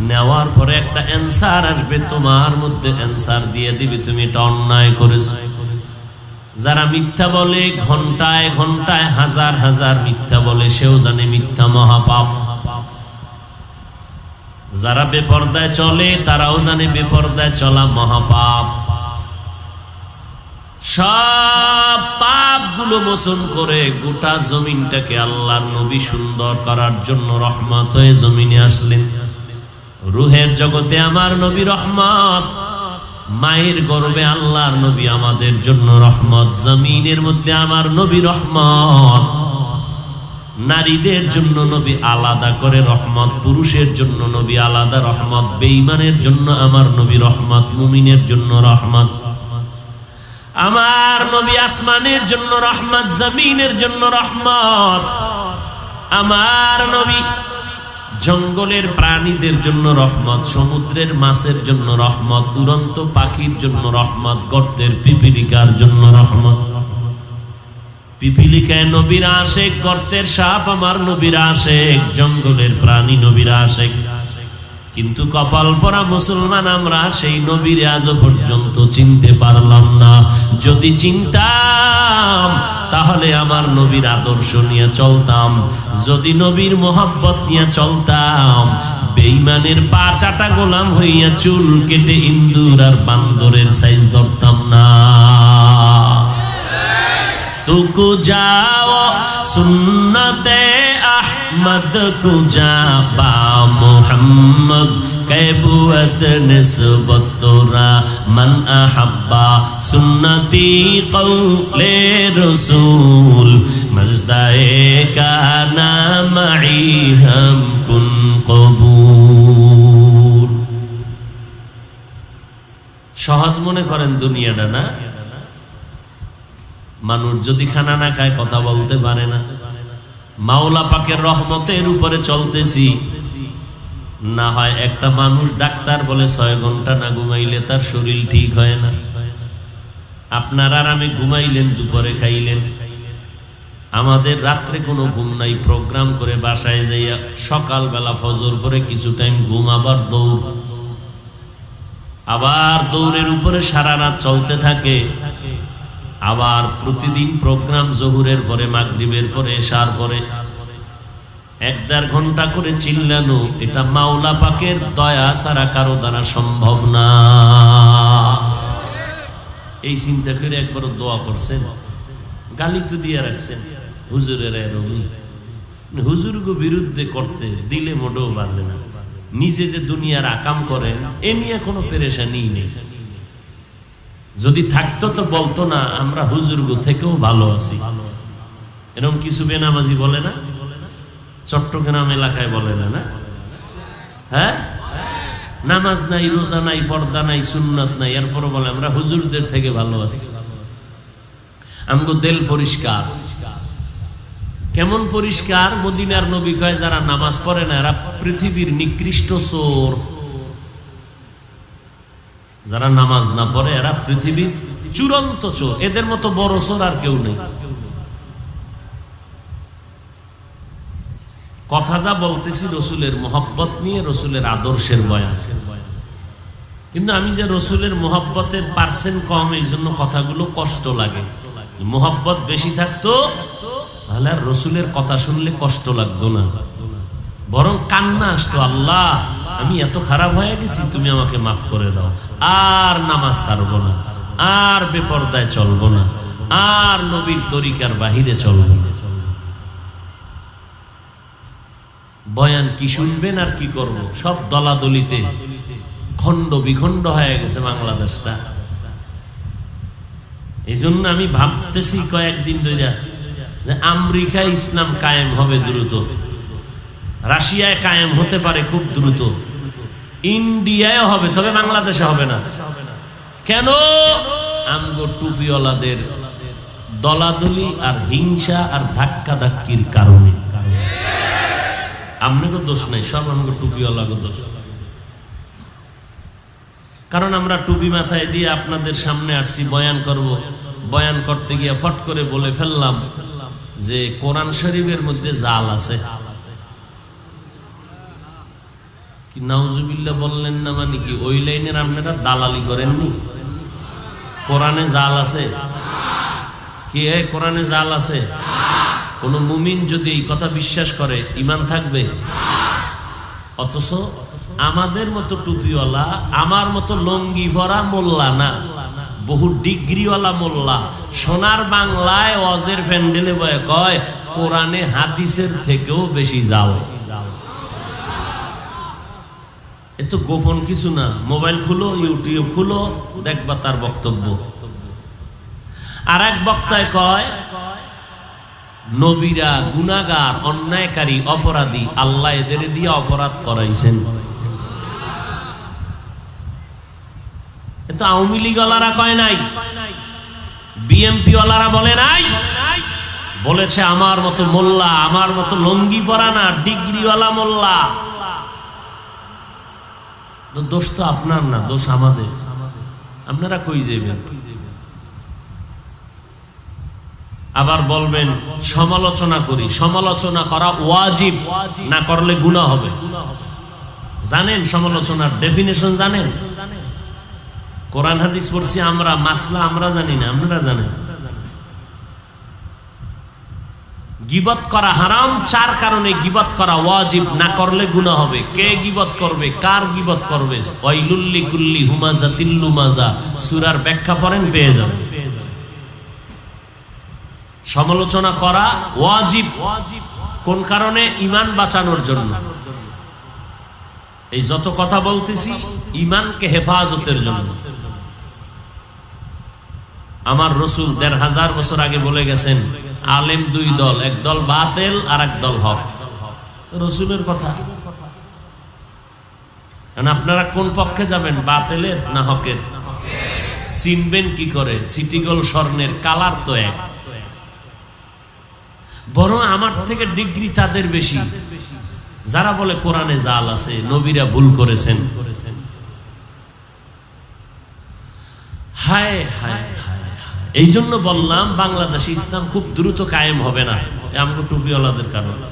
নেওয়ার পরে একটা অ্যানসার আসবে, তোমার মধ্যে অ্যানসার দিয়ে দিবে তুমি এটা অন্যায় করেছো। যারা মিথ্যা বলে ঘন্টায় ঘন্টায় হাজার হাজার মিথ্যা বলে, সেও জানে মিথ্যা মহাপাপ। যারা বেপরদায় চলে তারাও জানে বেপরদায় চলা মহাপাপ। সব পাপ গুলো মোচন করে গোটা জমিনটাকে আল্লাহর নবী সুন্দর করার জন্য রহমত হয়ে জমিনে আসলেন। রুহের জগতে আমার নবী রহমত, মায়ের গর্ভে আল্লাহর নবী আমাদের জন্য রহমত, জমিনের মধ্যে আমার নবী রহমত। নারীদের জন্য নবী আলাদা করে রহমত, পুরুষের জন্য নবী আলাদা রহমত, বেঈমানের জন্য আমার নবী রহমত, মুমিনের জন্য রহমত। আমার নবী আসমানের জন্য রহমত, জমিনের জন্য রহমত। আমার নবী জঙ্গলের প্রাণীদের জন্য রহমত, সমুদ্রের মাছের জন্য রহমত, উড়ন্ত পাখির জন্য রহমত, গর্তের পিপিলিকার জন্য রহমত। পিপিলিকায় নবীর আশেক, গর্তের সাপ আমার নবীর আশেক, জঙ্গলের প্রাণী নবীর আশেক। কিন্তু কপাল পরা মুসলমান আমরা সেই নবীর আজও পর্যন্ত চিনতে পারলাম না। যদি চিনতাম তাহলে আমার নবীর আদর্শ নিয়ে চলতাম, যদি নবীর মোহাব্বত নিয়ে চলতাম, বেঈমানের পা চাটা গোলাম হইয়া চুল কেটে ইন্দুর আর বান্দরের সাইজ ধরতাম না। तुको जाओ सुन्नते अहमद को जाबा मोहम्मद कैबुअत निस्बत तोरा मन अहब्बा सुन्नती कौले रसूल मजदाए का नामई हम कुन कबूल। সহজ মনে করেন দুনিয়াটা না? মানুষ যদি খানা না খায় কথা বলতে পারে না। মাওলা পাকের রহমতের উপরে চলতেছি, না হয় একটা মানুষ ডাক্তার বলে 6 ঘন্টা না ঘুমাইলে তার শরীর ঠিক হয় না। আপনার আর আমি ঘুমাইলেন, দুপুরে খাইলেন, আমাদের রাত্রে কোনো ঘুম নাই, প্রোগ্রাম করে বাসায় যাইয়া সকালবেলা ফজর করে কিছু টাইম ঘুম, আবার দৌড়, আবার দৌড়ের উপরে সারা রাত চলতে থাকে, আবার প্রতিদিন প্রোগ্রাম জোহরের পরে, মাগরিবের পরে, এশার পরে 1-1.5 ঘন্টা করে চিল্লানো। এটা মাওলা পাকের দয়া ছাড়া কারো দ্বারা সম্ভব না। এই চিন্তা করে একবার দোয়া করছেন, গালি তো দিয়ে রাখছেন হুজুরের এরকমই, হুজুরকে বিরুদ্ধে করতে দিলে মোটেও বাজে না। নিজে যে দুনিয়ার আকাম করেন এ নিয়ে কোনো পেরেশানি নেই। যদি থাকতো তো বলতো না আমরা হুজুরগো থেকেও ভালো আছি। এরকম কিছু বেনামাজি বলে না, চট্টগ্রাম এলাকায় বলে না, না হ্যাঁ, নামাজ নাই, রোজা নাই, পর্দা নাই, সুন্নাত নাই, এরপর বলে আমরা হুজুরদের থেকে ভালো আছি। আমগো দিল পরিষ্কার। কেমন পরিষ্কার? মদিনার নবী কয় যারা নামাজ পড়ে না এরা পৃথিবীর নিকৃষ্ট চোর। যারা নামাজ না পড়ে এরা পৃথিবীর চূড়ান্ত চোর। এদের মতো বড় চোর আর কেউ নেই। কথা যা বলতেছি রসুলের মোহব্বত নিয়ে, রসুলের আদর্শের বয়ান, কিন্তু আমি যে রসুলের মোহব্বতের পার্সেন্ট কম, এই জন্য কথাগুলো কষ্ট লাগে। মোহব্বত বেশি থাকতো তাহলে আর রসুলের কথা শুনলে কষ্ট লাগতো না, বরং কান্না আসতো, আল্লাহ আমি এত খারাপ হয়ে গেছি, তুমি আমাকে মাফ করে দাও, আর নামাজ ছাড়বো না, আর বেপরদায় চলবো না, আর নবীর তরিকার বাহিরে চলবো না। বয়ান কি শুনবেন আর কি করব, সব দলাদলিতে খণ্ড বিখণ্ড হয়ে গেছে বাংলাদেশটা। এই জন্য আমি ভাবতেছি কয়েকদিন ধরে যে আমেরিকায় ইসলাম কায়েম হবে দ্রুত, রাশিয়ায় কায়েম হতে পারে খুব দ্রুত, ইন্ডিয়ায় হবে, তবে বাংলাদেশে হবে না। কেন? আমগো টুপিওয়ালাদের দলাদলি আর হিংসা আর ধাক্কা ধাক্কির কারণে। আপনাকে দোষ নাই, সব আমগো টুপিওয়ালাকে দোষ। কারণ আমরা টুপি মাথায় দিয়ে আপনাদের সামনে আসছি, বয়ান করব। বয়ান করতে গিয়ে ফট করে বলে ফেললাম যে কোরআন শরীফের মধ্যে জাল আছে। কি নাউজুবিল্লাহ বললেন না? মানে কি ওই লাইনের আপনারা দালালি করেননি? কোরআনে জাল আছে কি? কোরআনে জাল আছে? কোন মুমিন যদি এই কথা বিশ্বাস করে ঈমান থাকবে? অথচ আমাদের মতো টুপিওয়ালা, আমার মতো লঙ্গি ভরা মোল্লা না, বহু ডিগ্রিওয়ালা মোল্লা সোনার বাংলায় ওয়াজের প্যান্ডেলে বয়ে কয় কোরআনে হাদিসের থেকেও বেশি জাল। এত গোপন কিছু না, মোবাইল খুলো, ইউটিউব খুলো, দেখবা তার বক্তব্য। আর এক বক্তায় কয় নবীরা গুনাহগার, অন্যায়কারী, অপরাধী, আল্লাহ এদের দিয়ে অপরাধ করাইছেন। এতো আওয়ামী লীগওয়ালারা কয় নাই, বিএমপি ওয়ালারা বলে নাই, বলেছে আমার মতো মোল্লা, আমার মতো লঙ্গি পরা না, ডিগ্রিওয়ালা মোল্লা। দোষ তো আপনার না, দোষ আমাদের। আপনারা কই যাবেন? আবার বলবেন সমালোচনা করি। সমালোচনা করা ওয়াজিব, না করলে গুনাহ হবে। জানেন সমালোচনার ডেফিনেশন? জানেন? কোরআন হাদিস পড়ছি আমরা, মাসলা আমরা জানি না, আপনারা জানেন। গীবত করা হারাম, 4 কারণে গীবত করা ওয়াজিব, না করলে গুনাহ হবে। কে গীবত করবে, কার গীবত করবে? ওয়াইলুল লিকুল্লি হুমাযাতিল লুমাযা, সূরার ব্যাখ্যা পড়েন, পেয়ে যাবেন। সমালোচনা করা ওয়াজিব। কোন কারণে? ঈমান বাঁচানোর জন্য। এই যত কথা বলতেছি ঈমানকে হেফাজতের জন্য। আমার রাসূল ১৫০০ বছর আগে বলে গেছেন আলেম 2 দল, এক দল বাতিল আর এক দল হক। রাসূলের কথা। আপনারা কোন পক্ষে যাবেন, বাতিলের না হকের? চিনবেন কি করে? সিটিগোল স্বর্ণের কালার তো এক। বরং আমার থেকে ডিগ্রি তাদের বেশি যারা বলে কোরআনে জাল আছে, নবীরা ভুল করেছেন। হায় হায় হায় হায়, এই জন্য বললাম বাংলাদেশে ইসলাম খুব দ্রুত কায়েম হবে না, আমগো টুপিওয়ালাদের কারণে।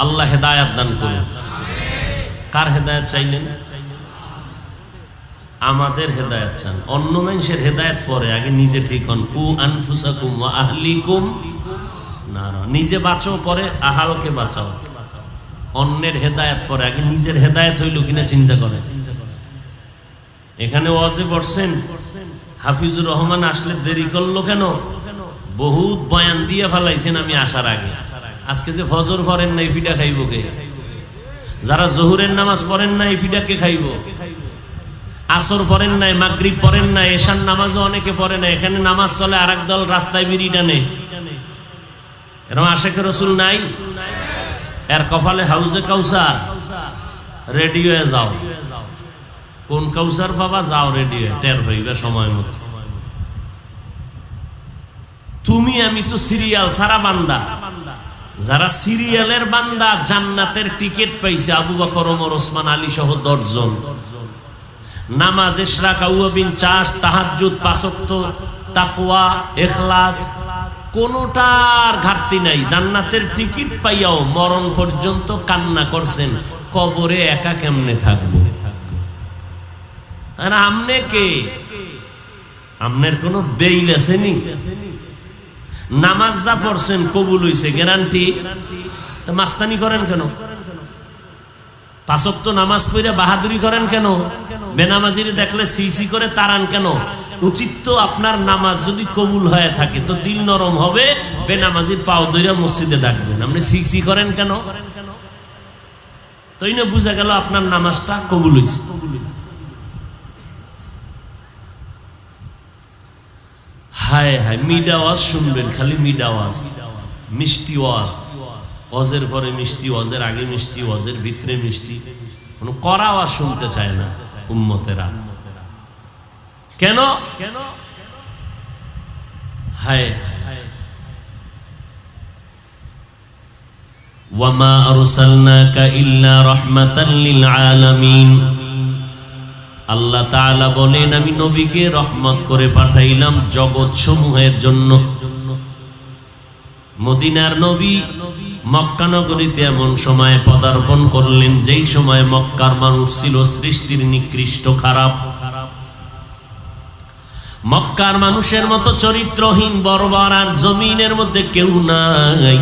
আল্লাহ হেদায়াত দান করুন। কার হেদায়াত চাইলেন? আমাদের হেদায়াত চান। অন্য মানুষের হেদায়াত পরে, আগে নিজে ঠিক হন। উ আনফুসাকুম ওয়া আহলিকুম নারা, নিজে বাঁচো পরে আহালকে বাঁচাও। অন্যের হেদায়াত পরে, আগে নিজের হেদায়াত হইল কিনা চিন্তা করে। এখানে ওয়াজে পড়ছেন, হাফিজুর রহমান আসলে দেরি করলো কেন? বহুত বয়ান দিয়ে ফেলাইছেন আমি আসার আগে। আজকে যে ফজর পড়েন নাই, ফিডা খাইব কে? যারা জোহরের নামাজ পড়েন নাই, ফিডা কে খাইব? আসর পড়েন নাই, মাগরিব পড়েন নাই, এশার নামাজও অনেকে পড়ে না। এখানে নামাজ চলে, আর একদল রাস্তায় বিড়ি টানে। এরকম আশেখ রসুল নাই? এর কপালে হাউজে কাউসার, রেডিওয়ে যাও। কোন কাউসার বাবা? যাও রেডিও, টের হইবে সময় মতো। তুমি আমি তো সিরিয়াল সারা বান্দা। যারা সিরিয়ালের বান্দা জান্নাতের টিকিট পাইছে আবু বকর, ওমর, ওসমান, আলী সহ 10 জন। নামাজ, ইশরাক, আউয়াবিন, চাষ, তাহাজ্জুদ, 5 ওয়াক্ত, তাকওয়া, ইখলাস, কোনটার ঘাটতি নাই। জান্নাতের টিকিট পাইয়াও মরণ পর্যন্ত কান্না করছেন, কবরে একা কেমনে থাকবো? আর আমনে কে? আমনের কোনো বেইল আছেনি? নামাজ যা পড়ছেন কবুল হইছে গ্যারান্টি, তো মাস্তানি করেন কেন? 5 ওয়াক্ত নামাজ পড়ে বাহাদুরি করেন কেন? বেনামাজিরে দেখলে সিসি করে তাড়ান কেন? উচিত তো আপনার নামাজ যদি কবুল হয়ে থাকে তো দিল নরম হবে, বেনামাজির পাও ধইরা মসজিদে ডাকবেন। আপনি সিসি করেন কেন? তাই না বুঝা গেল আপনার নামাজটা কবুল হইছে। হায় হায়, মিডা ওয়াজ শুনবেন, খালি মিডা ওয়াজ, মিষ্টি ওয়াজ। ওয়াজের পরে মিষ্টি, ওয়াজের আগে মিষ্টি, ওয়াজের ভিতরে মিষ্টি। কোনো কড়া ওয়াজ শুনতে চায় না উম্মতেরা। কেন? হায় হায়। ওয়ামা আরসালনাকা ইল্লা রাহমাতাল লিল আলামিন। আল্লাহ তাআলা বলেন, আমি নবীকে রহমত করে পাঠাইলাম জগৎ সমূহের জন্য। মদিনার নবী মক্কা নগরীতে এমন সময় পদার্পণ করলেন যেই সময় মক্কার মানুষ ছিল সৃষ্টির নিকৃষ্ট, খারাপ। মক্কার মানুষের মতো চরিত্রহীন, বর্বর আর জমিনের মধ্যে কেউ নাই।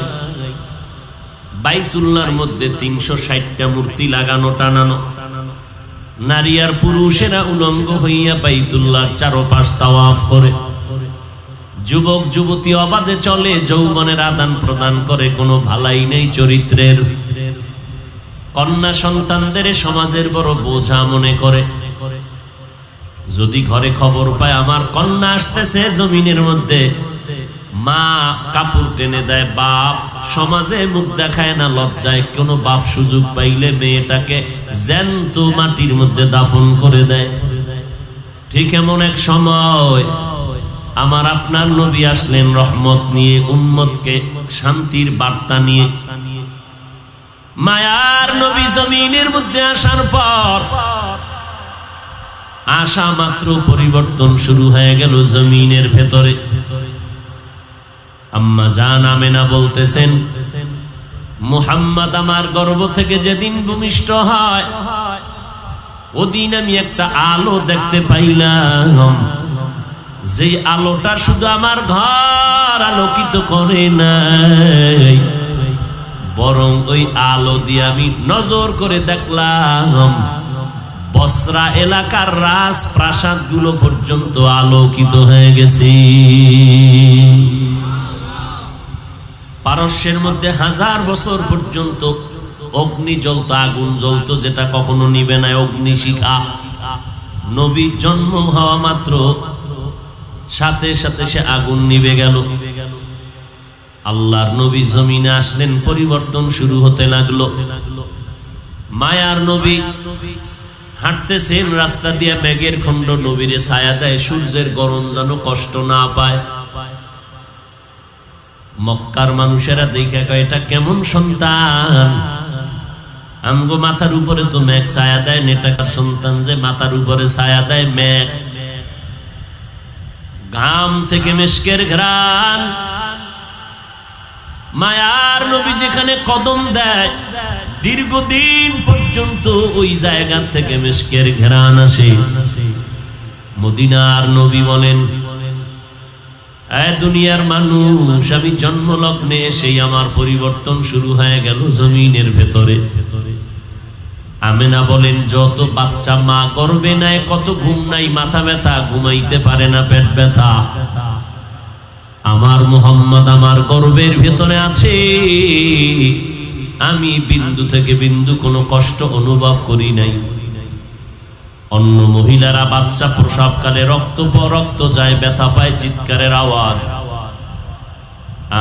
বাইতুল্লাহর মধ্যে 360টা মূর্তি লাগানো, টানানো। নারী আর পুরুষেরা উলঙ্গ হইয়া বাইতুল্লাহর চারপাশ তাওয়াফ করে। যুবক যুবতী অবাধে চলে, যৌবনের আদান প্রদান করে, কোনো ভালাই নেই চরিত্রের। কন্যা সন্তানদের সমাজের বড় বোঝা মনে করে। যদি ঘরে খবর পায় আমার কন্যা আসতেছে জমিনের মধ্যে, মা কাপড় টেনে দেয়, বাপ সমাজে মুখ দেখায় না লজ্জায়। কোনো বাপ সুযোগ পাইলে মেয়েটাকে জ্যান্ত মাটির মধ্যে দাফন করে দেয়। ঠিক এমন এক সময় আমার আপনার নবী আসলেন রহমত নিয়ে, উম্মতকে শান্তির বার্তা নিয়ে। মায়ার নবী জমিনের মধ্যে আসার পর আসা মাত্র পরিবর্তন শুরু হয়ে গেল জমিনের ভেতরে। আম্মা জান আমেনা বলতেছেন, মুহাম্মদ আমার গর্ভ থেকে যেদিন ভূমিষ্ঠ হয় ওদিন আমি একটা আলো দেখতে পাইলাম, যে আলোটা শুধু আমার ঘর আলোকিত করে নাই, বরং ওই আলো দিয়ে আমি নজর করে দেখলাম বসরা এলাকার রাজপ্রাসাদ গুলো পর্যন্ত আলোকিত হয়ে গেছে। পারস্যের মধ্যে 1000 বছর পর্যন্ত অগ্নি জ্বলত, আগুন জ্বলত, যেটা কখনো নিবে না, অগ্নিশিখা। নবীর জন্ম হওয়া মাত্র সাথে সাথে সে আগুন নিবে গেল। আল্লাহর নবী জমিনে আসলেন, পরিবর্তন শুরু হতে লাগলো। মায়ার নবী হাঁটতেছেন রাস্তা দিয়ে, মেঘের খণ্ড নবীরে ছায়া দেয়, সূর্যের গরম যেন কষ্ট না পায়। মক্কার মানুষেরা দেখে কয়, এটা কেমন সন্তান, আমগো মাথার উপরে তো মেঘ ছায়া দেয়, নেটাকার সন্তান যে মাথার উপরে ছায়া দেয় মেঘ, ঘাম থেকে মিশকের ঘ্রাণ। মায়ার নবী যেখানে কদম দেয় দীর্ঘদিন পর্যন্ত ওই জায়গা থেকে মিশকের ঘ্রাণ আসে। মদিনার নবী বলেন, দুনিয়ার মানুষ, আমি জন্মলগ্নে সেই আমার পরিবর্তন শুরু হয়ে গেল জমিনের ভেতরে। আমেনা বলেন, যত বাচ্চা মা গর্ভে নেয় কত ঘুম নাই, মাথা ব্যথা, ঘুমাইতে পারে না, পেট ব্যথা। আমার মুহাম্মদ আমার গর্ভের ভেতরে আছে, আমি বিন্দু থেকে বিন্দু কোনো কষ্ট অনুভব করি নাই। অন্য মহিলারা বাচ্চা প্রসবকালে রক্ত যায়, ব্যথা পায়, চিৎকারের আওয়াজ।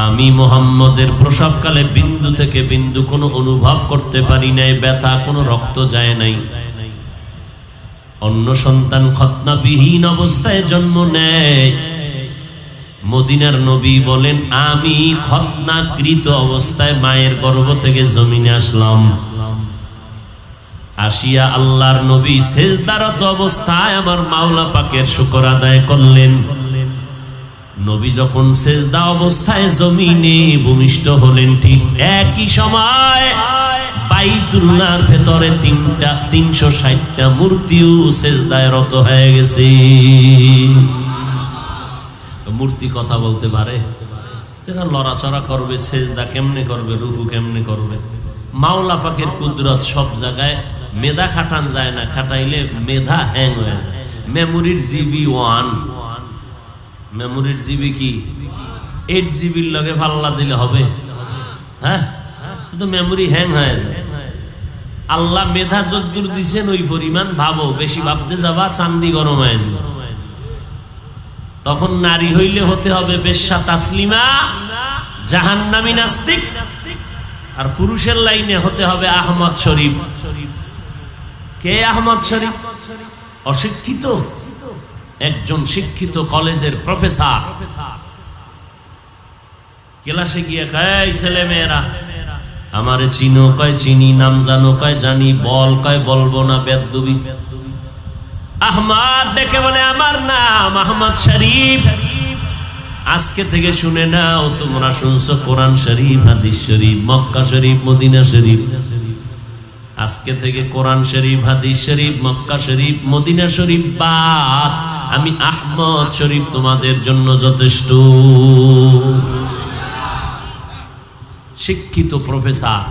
আমি মুহাম্মদের প্রসবকালে বিন্দু থেকে বিন্দু কোনো অনুভব করতে পারি নাই, ব্যথা, কোনো রক্ত যায় নাই। অন্য সন্তান খতনাবিহীন অবস্থায় জন্ম নেয়, মদিনার নবী বলেন, আমি খতনাকৃত অবস্থায় মায়ের গর্ভ থেকে জমিনে আসলাম। আসিয়া আল্লাহর নবী সেজদারত অবস্থায় আমার মাওলা পাকের শুকর আদায় করলেন। নবী যখন সেজদা অবস্থায় জমিনে ভূমিষ্ঠ হলেন, ঠিক একই সময় বাইতুল্লাহর ভেতরে 360টা মূর্তিও সেজদায় রত হয়ে গেছে। মূর্তি কথা বলতে পারে? তারা লড়াচড়া করবে, সেজদা কেমনে করবে, রুকু কেমনে করবে? মাওলা পাকের কুদরত সব জায়গায়। মেধা খাটান যায় না, খাটাইলে মেধা হ্যাং হয়ে যায়। মেমোরির জিবি 1, মেমোরির জিবি কি 8 জিবির লগে পাল্লা দিলে হবে? হ্যাঁ, তো মেমোরি হ্যাং হয়ে যায়। আল্লাহ মেধা যদ্দুর দিছেন ওই পরিমাণ ভাবো, বেশি ভাবতে যাবা চান্দি গরম হয়ে যাবে। তখন নারী হইলে হতে হবে বেশ্যা তাসলিমা, জাহান্নামী নাস্তিক। আর পুরুষের লাইনে হতে হবে আহমদ শরীফ। কে আহমদ শরীফ? অশিক্ষিত একজন শিক্ষিত কলেজের প্রফেসর। ক্লাসে গিয়ে কয়, ছেলে মেয়েরা আমারে চিনো? কয় চিনি। নাম জানো? কয় জানি। বল? কয় বলবো না, বেদবি। আহমদ ডেকে বলে, আমার নাম আহমদ শরীফ। আজকে থেকে শুনে নাও, তোমরা শুনছো কোরআন শরীফ, হাদিস শরীফ, মক্কা শরীফ, মদিনা শরীফ। আজকে থেকে কোরআন শরীফ, হাদিস শরীফ, মক্কা শরীফ, মদিনা শরীফ বাদ, আমি আহমদ শরীফ তোমাদের জন্য যথেষ্ট। শিক্ষিত প্রফেসর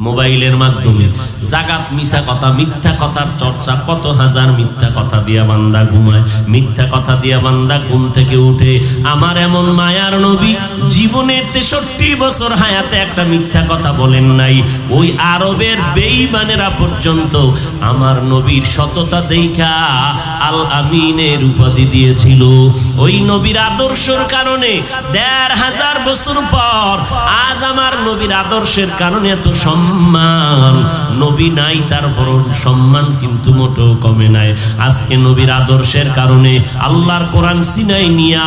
মোবাইলের মাধ্যমে জাগাত মিছা কথা, মিথ্যা কথার চর্চা, কত হাজার মিথ্যা কথা দিয়া বান্দা ঘুমায়, মিথ্যা কথা দিয়া বান্দা ঘুম থেকে উঠে। আমার এমন মায়ার নবী জীবনের 63 বছর হায়াতে একটা মিথ্যা কথা বলেন নাই। ওই আরবের বেঈমানেরা পর্যন্ত আমার নবীর সততা দেখা আল আমিনের উপাধি দিয়েছিল। ওই নবীর আদর্শের কারণে 1500 বছর পর আজ আমার নবীর আদর্শের কারণে এত সম্মান। নবী নাই, তারপর সম্মান কিন্তু মোটেও কমে নাই। আজকে নবীর আদর্শের কারণে আল্লাহর কোরআন সিনাই নিয়া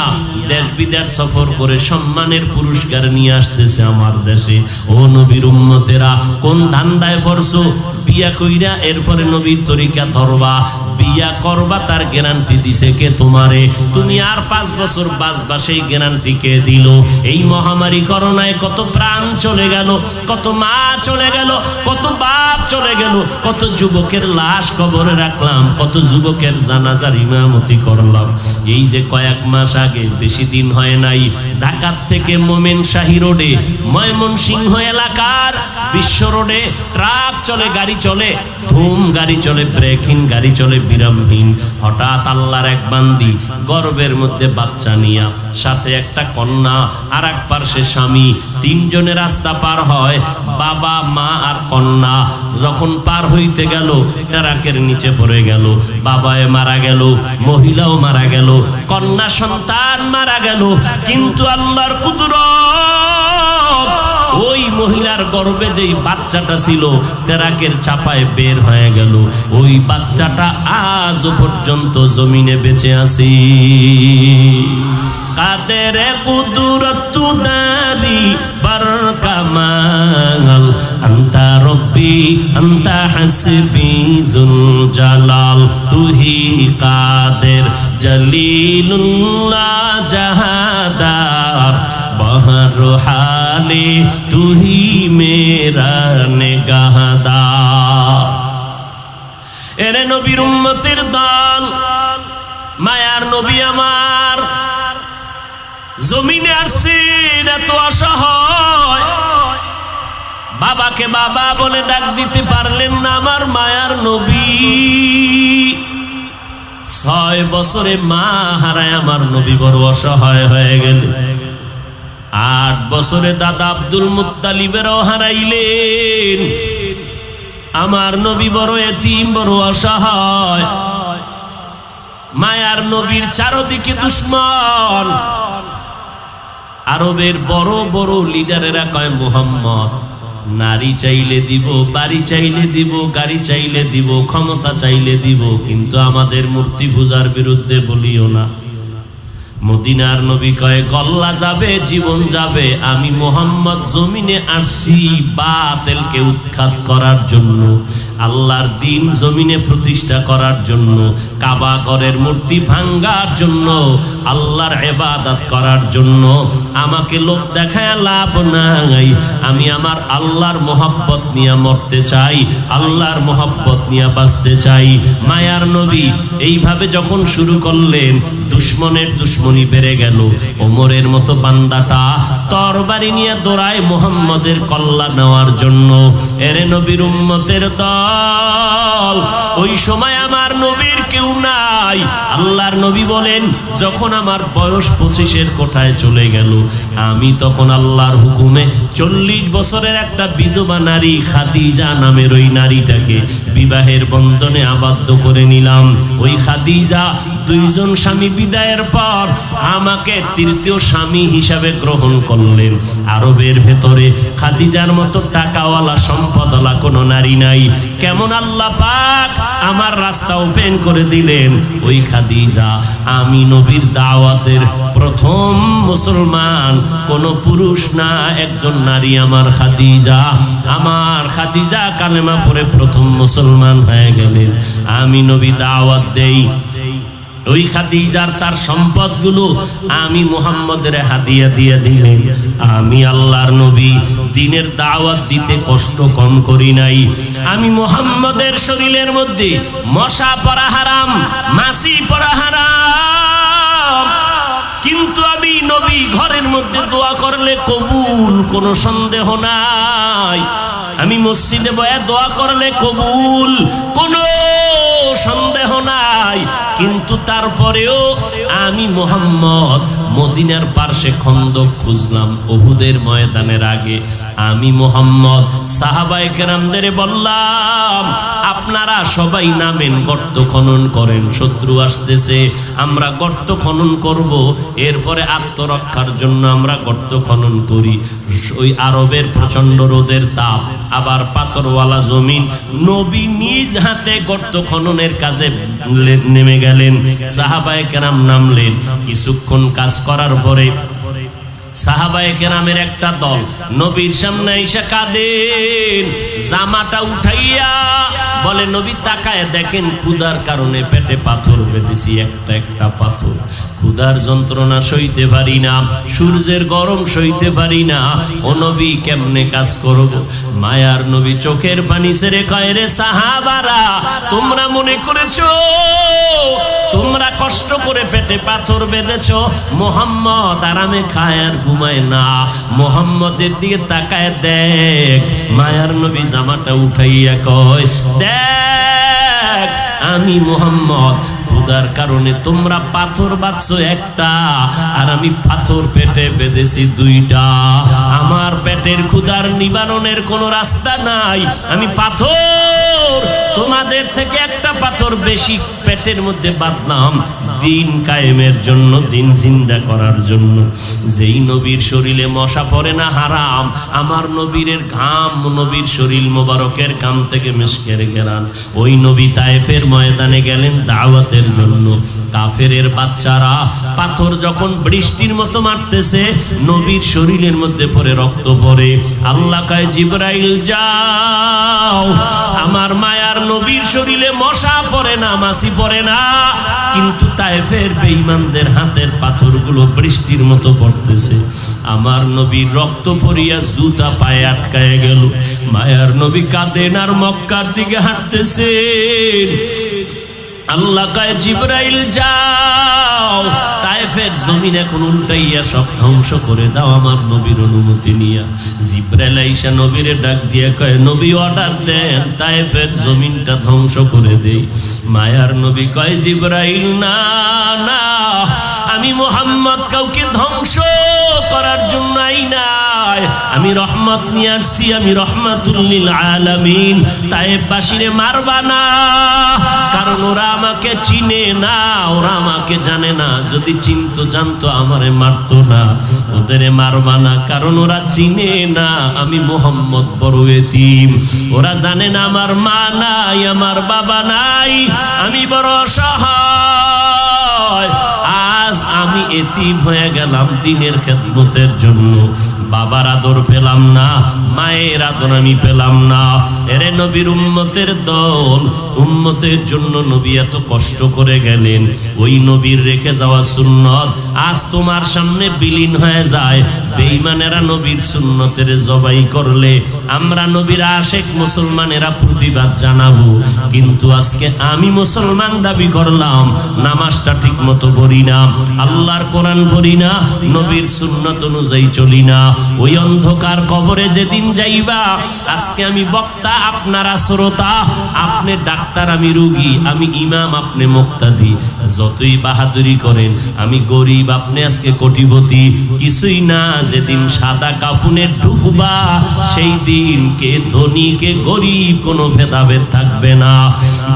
দেশ বিদেশ সফর করে সম্মানের পুরস্কার নিয়ে আসতেছে আমার দেশে। ও নবীর উম্মতেরা, কোন ধান্দায় পড়ছো? বিয়া কইরা এরপরে নবীর তরিকা ধরবা, বিয়া করবা, তার গ্যারান্টি দিছে কে তোমারে? তুমি আর 5 বছর বাঁচবা, সেই গ্যারান্টি কে দিল? এই মহামারী করোনায় কত প্রাণ চলে গেল, কত মা চলে গেল, কত বাপ চলে গেল, কত যুবকের লাশ কবরে রাখলাম, কত যুবকের জানাজার ইমামতি করলাম। এই যে কয়েক মাস আগে, বেশি দিন হয় নাই, ঢাকার থেকে মোমেনশাহী রোডে, ময়মনসিংহ এলাকার বিশ্ব রোডে ট্রাক চলে, গাড়ি চলে, ধুম গাড়ি চলে, ব্রেকহীন গাড়ি চলে, বিরামহীন। হঠাৎ আল্লাহর এক বান্দি গর্ভের মধ্যে বাচ্চা নিয়া, সাথে একটা কন্যা, আর এক পার্শ্বে স্বামী, 3 জনে রাস্তা পার হয়, বাবা, মা আর কন্যা। যখন পার হইতে গেল, ট্রাকের নিচে পড়ে গেল, বাবায় মারা গেল, মহিলাও মারা গেল, কন্যা সন্তান মারা গেল। কিন্তু আল্লাহর কুদরত, ওই মহিলার গর্ভে যেই বাচ্চাটা ছিল ট্রাকের চাপায় বের হয়ে গেল, ওই বাচ্চাটা আজও পর্যন্ত জমিনে বেঁচে আছে। কাদের কুদরত দারি বার কামাল আন্তা রব্বি আন্তা হাসবি যুল জালাল তুহি কাদের জলিলুল্লাহ জাহাদার বহর হালে তুহি মেরা নেগাহদার। এরে নবীর উম্মতের দল, মায়ার নবী আমার জমিনে আসছেন এত অসহায়, বাবাকে বাবা বলে ডাক দিতে পারলেন না আমার মায়ার নবী। 6 বছরে মা হারায় আমার নবী বড় অসহায় হয়ে গেল। 8 বছরে দাদা আব্দুল মুত্তালিবেরও হারাইলেন। আমার নবী বড় এতিম, বড় অসহায়। মায়ার নবীর চারদিকে দুশ্মন। আরবের বড় বড় লিডারেরা কয় মুহাম্মদ নারী চাইলে দিব, বাড়ি চাইলে দিব, গাড়ি চাইলে দিব, ক্ষমতা চাইলে দিব, কিন্তু আমাদের মূর্তি পূজার বিরুদ্ধে বলিও না। মদিনার নবী কয় গল্লা যাবে, জীবন যাবে, আমি মুহাম্মদ জমিনে আসছি বাতিলকে উৎখাত করার জন্য, আল্লাহর দিন জমিনে প্রতিষ্ঠা করার জন্য, কাবা ঘরের মূর্তি ভাঙ্গার জন্য, আল্লাহর ইবাদত করার জন্য। আমাকে লোক দেখায় লাভ নাই, আমি আমার আল্লাহর মোহাব্বত নিয়ে মরতে চাই, আল্লাহর মোহাব্বত নিয়ে বাঁচতে চাই। মায়ার নবী এইভাবে যখন শুরু করলেন, দুশ্মনের দুশ্মনী বেড়ে গেল। ওমরের মতো বান্দাটা তরবারি নিয়ে দৌড়ায় মুহাম্মদের কল্লা নেওয়ার জন্য। এরে নবীর উম্মতের দল, ওই সময় আমার নবীর কেউ নাই। আল্লাহর নবী বলেন যখন আমার বয়স 25-এর কোঠায় চলে গেল, আমি তখন আল্লাহর হুকুমে 40 বছরের একটা বিধবা নারী খাদিজা নামের ওই নারীটাকে বিবাহের বন্ধনে আবদ্ধ করে নিলাম। ওই খাদিজা 2 জন স্বামী বিদায়ের পর আমাকে 3য় স্বামী হিসাবে গ্রহণ করলেন। আরবের ভেতরে খাদিজার মতো টাকাওয়ালা সম্পদওয়ালা কোনো নারী নাই। কেমন আল্লাহ পাক আমার রাস্তা ওপেন করে দিলেন। ওই খাদিজা আমি নবীর দাওয়াতের প্রথম মুসলমান, কোন পুরুষ না, একজন নারী আমার খাদিজা। আমার খাদিজা কালেমা পড়ে প্রথম মুসলমান হয়ে গেলেন। আমি নবী দাওয়াত দেই, ওই খাদিজার তার সম্পদগুলো আমি মুহাম্মদের হাদিয়া দিয়ে দিলেন। আমি আল্লাহর নবী দ্বীনের দাওয়াত দিতে কষ্ট কম করি নাই। আমি মুহাম্মদের শরীরের মধ্যে মশা পড়া হারাম, মাছি পড়া হারাম, কিন্তু আমি নবী ঘরের মধ্যে দোয়া করলে কবুল, কোনো সন্দেহ নাই। আমি মসজিদে বসে দোয়া করলে কবুল, কোনো সন্দেহ নাই। কিন্তু তারপরেও আমি মুহাম্মদ মদিনার পার্শ্বে খন্দক খুঁজলাম উহুদের ময়দানের আগে। আমি মুহাম্মদ সাহাবায়ে কেরামদের বললাম আপনারা সবাই নামেন, গর্ত খনন করেন, শত্রু আসতেছে, আমরা গর্ত খনন করব, এরপরে আত্মরক্ষার জন্য আমরা গর্ত খনন করি। ওই আরবের প্রচন্ড রোদের তাপ, আবার পাথরওয়ালা জমিন, নবী নিজ হাতে গর্ত খননের কাজে নেমে গেলেন। সাহাবায়ে কেরাম নামলেন। কিছুক্ষণ কাজ করার পরে সাহাবায়ে কেরামের একটা দল নবীর সামনে এসে কাঁদেন, জামাটা উঠাইয়া বলে নবী তাকায় দেখেন ক্ষুধার কারণে পেটে পাথর বেঁধেছি, একটা একটা পাথর। ক্ষুধার যন্ত্রণা সইতে পারি না, সূর্যের গরম সইতে পারি না, ও নবী কেমনে কাজ করব? মায়ার নবী চোখের পানি ছেড়ে কয়, রে সাহাবারা, তোমরা মনে করেছো তোমরা কষ্ট করে পেটে পাথর বেঁধেছো, মুহাম্মদ আরামে খায় আর ঘুমায় না। মুহাম্মদের দিকে তাকায় দেখ। মায়ার নবী জামাটা উঠাইয়া কয়, দেখ আমি মুহাম্মদ ক্ষুধার কারণে তোমরা পাথর বাঁধছো একটা, আর আমি পাথর পেটে বেঁধেছি 2টা। আমার পেটের ক্ষুধার নিবারণের কোনো রাস্তা নাই, আমি পাথর তোমাদের থেকে একটা পাথর বেশি পেটের মধ্যে বাঁধলাম দিন কায়েমের জন্য, দিন জিন্দা করার জন্য। যেই নবীর শরীরে মশা পড়ে না হারাম, আমার নবীর ঘাম নবীর শরীর মোবারকের কাম থেকে মিশকের গেলান, ওই নবী তায়েফের ময়দানে গেলেন দাওয়াতের জন্য। কাফেরের বাচ্চারা পাথর যখন বৃষ্টির মতো মারতেছে, নবীর শরীরের মধ্যে পড়ে রক্ত পড়ে। আল্লাহ কয় জিবরাইল যাও, আমার মায়ার নবীর শরীরে মশা পড়ে না, মাছি পড়ে না, কিন্তু তায়েফের বেঈমানদের হাতের পাথরগুলো বৃষ্টির মতো পড়তেছে। আমার নবীর রক্ত পড়িয়া জুতা পায়ে আটকায় গেল। মায়ার নবী কাঁদেন আর মক্কার দিকে হাঁটতেছেন। আল্লাহ কয় জিবরাইল যাও, তায়েফের জমিন এখন উল্টাইয়া সব ধ্বংস করে দাও আমার নবীর অনুমতি নিয়া। জিবরাইল আইসা নবীরে ডাক দিয়ে কয় নবী অর্ডার দেন, তায়েফের জমিনটা ধ্বংস করে দেই। মায়ার নবী কয় জিবরাইল না না, আমি মুহাম্মদ কাউকে ধ্বংস করার জন্য আই নাই, আমি রহমত নিয়ে আসছি, আমি রহমাতুল লিল আলামিন। তায়েফবাসীরে মারবা না, কারণ ওরা আমাকে চিনে না, ওরা আমাকে জানে না। যদি চিনতো জানতো আমারে মারতো না। ওদেরে মারবা না, কারণ ওরা চিনে না আমি মুহাম্মদ বড় এতিম। ওরা জানে না আমার মা নাই, আমার বাবা নাই, আমি বড় অসহায়। আজ আমি এতিম হয়ে গেলাম দিনের খেদমতের জন্য। বাবার আদর পেলাম না, মায়ের আদর আমি পেলাম না। এরে নবীর উম্মতের দল, উম্মতের জন্য নবী এত কষ্ট করে গেলেন। ওই নবীর রেখে যাওয়া সুন্নত আজ তোমার সামনে বিলীন হয়ে যায়। বেঈমানেরা নবীর সুন্নতের জবাই করলে আমরা নবীর আশেক মুসলমানেরা প্রতিবাদ জানাবো। কিন্তু আজকে আমি মুসলমান দাবি করলাম, নামাজটা ঠিক মতো পড়ি না, আল্লাহর কোরআন পড়ি না, নবীর সুন্নত অনুযায়ী চলি না। ওই অন্ধকার কবরে যেদিন যাইবা, আজকে আমি বক্তা, আপনারা শ্রোতা, আপনি ডাক্তার, আমি রোগী, আমি ইমাম, আপনি মুক্তাদি। যতই বাহাদুরি করেন, আমি গরিব, আপনি আজকে কোটিপতি, কিছুই না। যেদিন সাদা কাফনে ঢুকবা, সেই দিন কে ধনী কে গরিব কোনো ভেদাভেদ থাকবে না।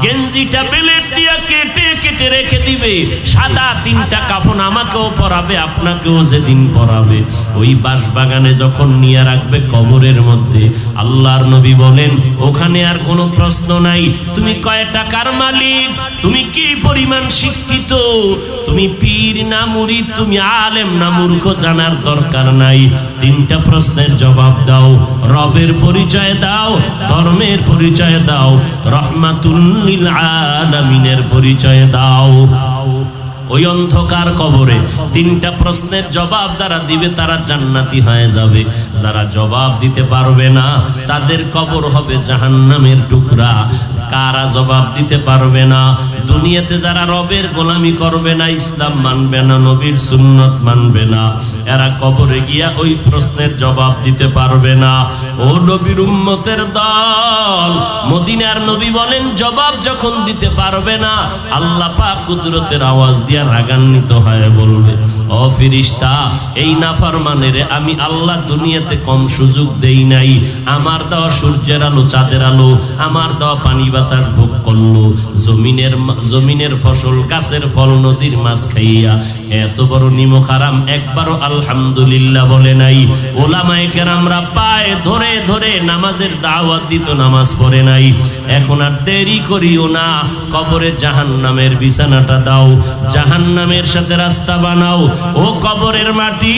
গেঞ্জিটা বেলেট দিয়া কেটে কেটে রেখে দিবে, সাদা তিনটা কাফন আমাকেও পরাবে, আপনাকেও যেদিন পরাবে। ওই বাঁশবাগানে যখন নিয়ে রাখবে কবরের মধ্যে, আল্লাহর নবী বলেন ওখানে আর কোনো প্রশ্ন নাই তুমি কয় টাকার মালিক, তুমি কি পরিমাণ শিক্ষিত, তুমি পীর না মুরিদ, তুমি আলেম না মূর্খ, জানার দরকার নাই। তিনটা প্রশ্নের জবাব দাও, রবের পরিচয় দাও, ধর্মের পরিচয় দাও, রহমাতুল লিল আলামিনের পরিচয় দাও। ওই অন্ধকার কবরে তিনটা প্রশ্নের জবাব যারা দিবে তারা জান্নাতি হয়ে যাবে। যারা জবাব দিতে পারবে না তাদের কবর হবে জাহান্নামের টুকরা। কারা জবাব দিতে পারবে না? দুনিয়াতে যারা রবের গোলামি করবে না, ইসলাম মানবে না, নবীর সুন্নত মানবে না, এরা কবরে গিয়া ওই প্রশ্নের জবাব দিতে পারবে না। ও নবীর উম্মতের দল, মদিনার নবী বলেন জবাব যখন দিতে পারবে না, আল্লাহ পাক কুদরতের আওয়াজ দিয়া রাগান্বিত হয়ে বলবে, ও ফেরেশতা, এই নাফরমানের আমি আল্লাহ দুনিয়াতে কম সুযোগ দেই নাই। আমার দেওয়া সূর্যের আলো, চাঁদের আলো, আমার দেওয়া পানি বাতাস ভোগ করলো, জমিনের ফসল, গাছের ফল, নদীর মাছ খাইয়া এত বড় নিমক হারাম একবারও আলহামদুলিল্লাহ বলে নাই। ওলামায়ে কেরামরা পায়ে ধরে ধরে নামাজের দাওয়াত দিত, নামাজ পড়ে নাই। এখন আর দেরি করিও না, কবরে জাহান্নামের বিছানাটা দাও, জাহান্নামের সাথে রাস্তা বানাও। ও কবরের মাটি,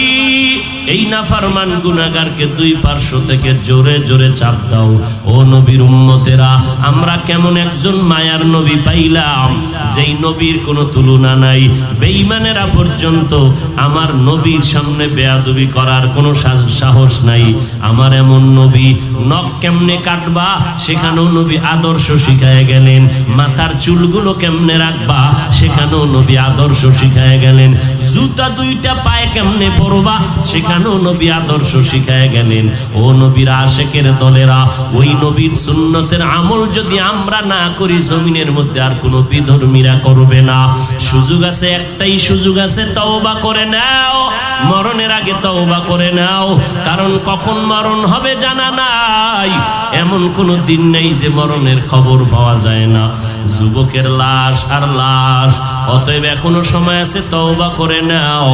এই নাফরমান গুনাহগারকে দুই পার্শ্ব থেকে জোরে জোরে চাপ দাও। ও নবীর উম্মতেরা, আমরা কেমন একজন মায়ার নবী পাইলাম, যেই নবীর কোনো তুলনা নাই। বেঈমানেরা পর্যন্ত আমার নবীর সামনে বেয়াদবি করার কোনো সাহস নাই। আমার এমন নবী, নখ কেমনে কাটবা সেখানেও নবী আদর্শ শিখায় গেলেন, মাথার চুলগুলো কেমনে রাখবা সেখানেও নবী আদর্শ শিখায় গেলেন, জুতা দুইটা পায়ে কেমনে পরবা সেখানেও নবী আদর্শ শিখায় গেলেন। ও নবীর আশেকের দলেরা, ওই নবীর সুন্নত সুন্নতের আমল যদি আমরা না করি, জমিনের মধ্যে আর কোনো বিধর্মীরা করবে না। সুযোগ আছে, একটাই সুযোগ আছে, তওবা করে নাও, মরণের আগে তওবা করে নাও। কারণ কখন মরণ হবে জানা নাই, এমন কোনো দিন নেই যে মরণের খবর পাওয়া যায় না। যুবকের লাশ আর লাশ, অতএব এখনো সময় আছে, তওবা করে নাও।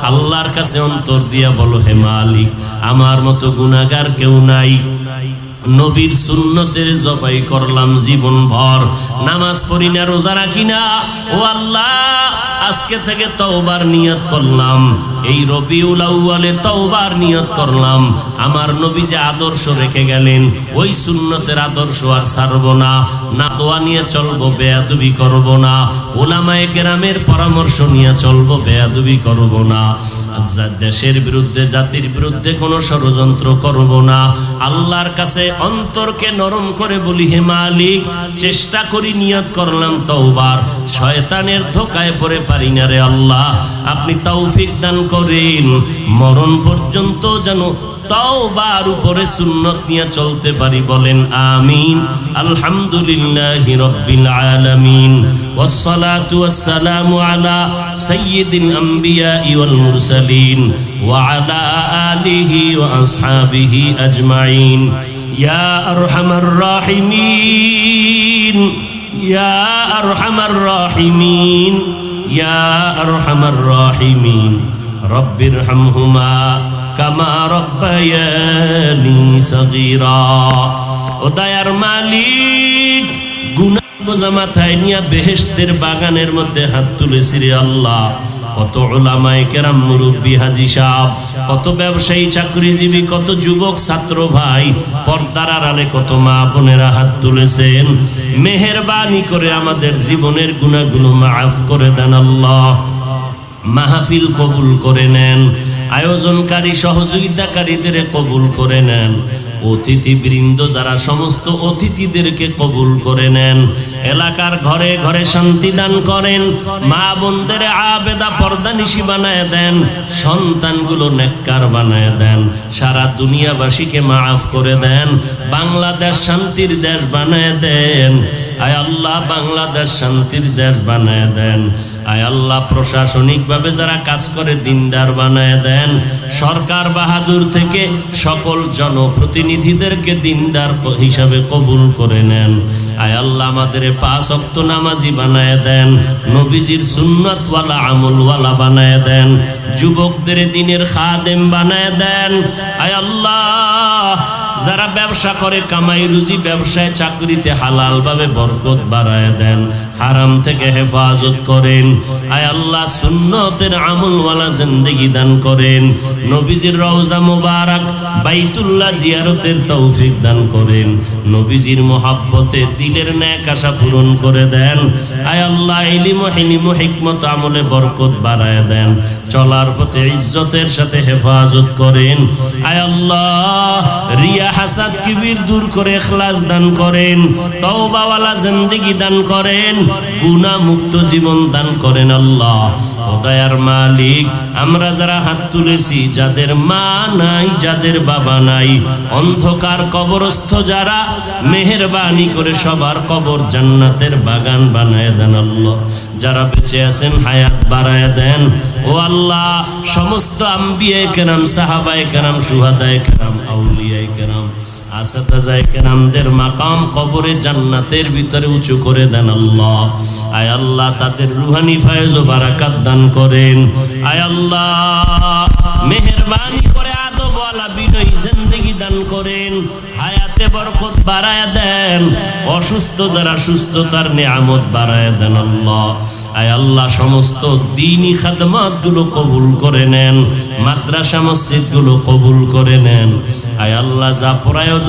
আল্লাহর কাছে অন্তর দিয়া বলো, হে মালিক, আমার মতো গুনাহগার কেউ নাই, নবীর সুন্নতের জবাই করলাম জীবন ভর, নামাজ পড়ি না, রোজা রাখি না, ও আল্লাহ আজকে থেকে তওবার নিয়ত করলাম, এই রবিউল আউয়ালে তওবার নিয়ত করলাম। আমার নবী যে আদর্শ রেখে গেলেন, ওই সুন্নতের আদর্শ আর ছাড়বো না, না দোয়া নিয়ে চলবো, বেয়াদবি করব না, উলামায়ে কেরামের পরামর্শ নিয়ে চলবো, বেয়াদবি করব না, দেশের বিরুদ্ধে, জাতির বিরুদ্ধে কোনো ষড়যন্ত্র করব না। আল্লাহর কাছে অন্তরকে নরম করে বলি, হে মালিক, চেষ্টা করি, নিয়ত করলাম তওবার, শয়তানের ধোকায় পড়ে পারি না রে আল্লাহ, আপনি তৌফিক দান করেন, মরণ পর্যন্ত যেন তওবার উপরে সুন্নত নিয়ে চলতে পারি। বলেন আমিন। আলহামদুলিল্লাহি রাব্বিল আলামিন, ওয়াসসালাতু ওয়াসসালামু আলা সাইয়্যিদিল আমবিয়াই ওয়াল মুরসালিন ওয়া আলা আলিহি ওয়া আসহাবিহি আজমাইন। ইয়া আরহামার রাহিমিন, ইয়া আরহামার রাহিমিন, ইয়া আরহামার রাহিমিন, রব্বিরহামহুমা কামা রব্বায়ানি সগীরা। ও দয়ার মালিক, গুনাহ বোঝা মাথায় নিয়ে বেহেশতের বাগানের মধ্যে হাত তুলেছি রে আল্লাহ। কত উলামায়ে কেরাম, মুরব্বী, হাজী সাহেব, কত ব্যবসায়ী, চাকরিজীবী, কত যুবক ছাত্র ভাই, পর্দার আড়ালে কত মা বোনেরা হাত তুলেছেন। মেহেরবানি করে আমাদের জীবনের গুনাহগুলো মাফ করে দেন আল্লাহ। মাহফিল কবুল করে নেন, আয়োজনকারী সহযোগিতাকারীদের কবুল করে নেন, অতিথিবৃন্দ যারা, সমস্ত অতিথিদেরকে কবুল করে নেন। এলাকার ঘরে ঘরে শান্তি দান করেন, মা বোনদের আবেদা পর্দানিশী বানায় দেন, সন্তানগুলো নেককার বানায় দেন, সারা দুনিয়াবাসীকে মাফ করে দেন, বাংলাদেশ শান্তির দেশ বানায় দেন। আয় আল্লাহ, বাংলাদেশ শান্তির দেশ বানায় দেন। আয় আল্লাহ, প্রশাসনিকভাবে যারা কাজ করে দিনদার বানায় দেন। সরকার বাহাদুর থেকে সকল জনপ্রতিনিধিদেরকে দিনদার হিসাবে কবুল করে নেন। আয় আল্লাহ, আমাদের 5 ওয়াক্ত নামাজি বানায় দেন, নবীজির সুন্নতওয়ালা আমলওয়ালা বানায় দেন, যুবকদের দিনের খাদেম বানায় দেন। আয় আল্লাহ, যারা ব্যবসা করে, কামাই রুজি, ব্যবসায় চাকরিতে হালাল ভাবে বরকত বাড়ায় দেন, হারাম থেকে হেফাজত করেন। আয় আল্লাহ, সুন্নতের আমলওয়ালা জিন্দেগি দান করেন, নবীজির রওজা মুবারক বাইতুল্লাহ জিয়ারতের তৌফিক দান করেন, নবীজির মোহাব্বতে দিলের নেক আশা পূরণ করে দেন। আয় আল্লাহ, ইলম ও হিলম ও হিকমত আমলে বরকত বাড়ায় দেন, চলার পথে ইজ্জতের সাথে হেফাজত করেন। আয় আল্লাহ, রিয়া হাসাদ কিবির দূর করে ইখলাস দান করেন, তওবাওয়ালা জিন্দেগি দান করেন, গুনাহ মুক্ত জীবন দান করেন। আল্লাহ, ও দয়ার মালিক, আমরা যারা হাত তুলেছি, যাদের মা নাই, যাদের বাবা নাই, অন্ধকার কবরস্থ যারা, মেহেরবানি করে সবার কবর জান্নাতের বাগান বানায় দেন। আল্লাহ, যারা বেঁচে আছেন হায়াত বাড়ায় দেন। ও আল্লাহ, সমস্ত আম্বিয়ায়ে কেরাম, সাহাবায়ে কেরাম, শুহাদায়ে কেরাম, আউলিয়ায়ে কেরাম, আসাতাজায়ে কেরামদের মাকাম কবরে জান্নাতের ভিতরে উঁচু করে দেন। আল্লাহ, আয় আল্লাহ, তাদের রুহানি ফয়েজ ও বারাকাত দান করেন। আয় আল্লাহ, মেহেরবানি করে আদবওয়ালা বিনয়ী জিন্দেগি দান করেন, হায়াতে বরকত বাড়ায় দেন, অসুস্থ যারা সুস্থতার নিয়ামত বাড়ায় দেন। আল্লাহ, আয় আল্লাহ, সমস্ত দ্বীনি খাদমাত গুলো কবুল করে নেন, মাদ্রাসা মসজিদ গুলো কবুল করে নেন। আয় আল্লাহ, যা প্রয়োজন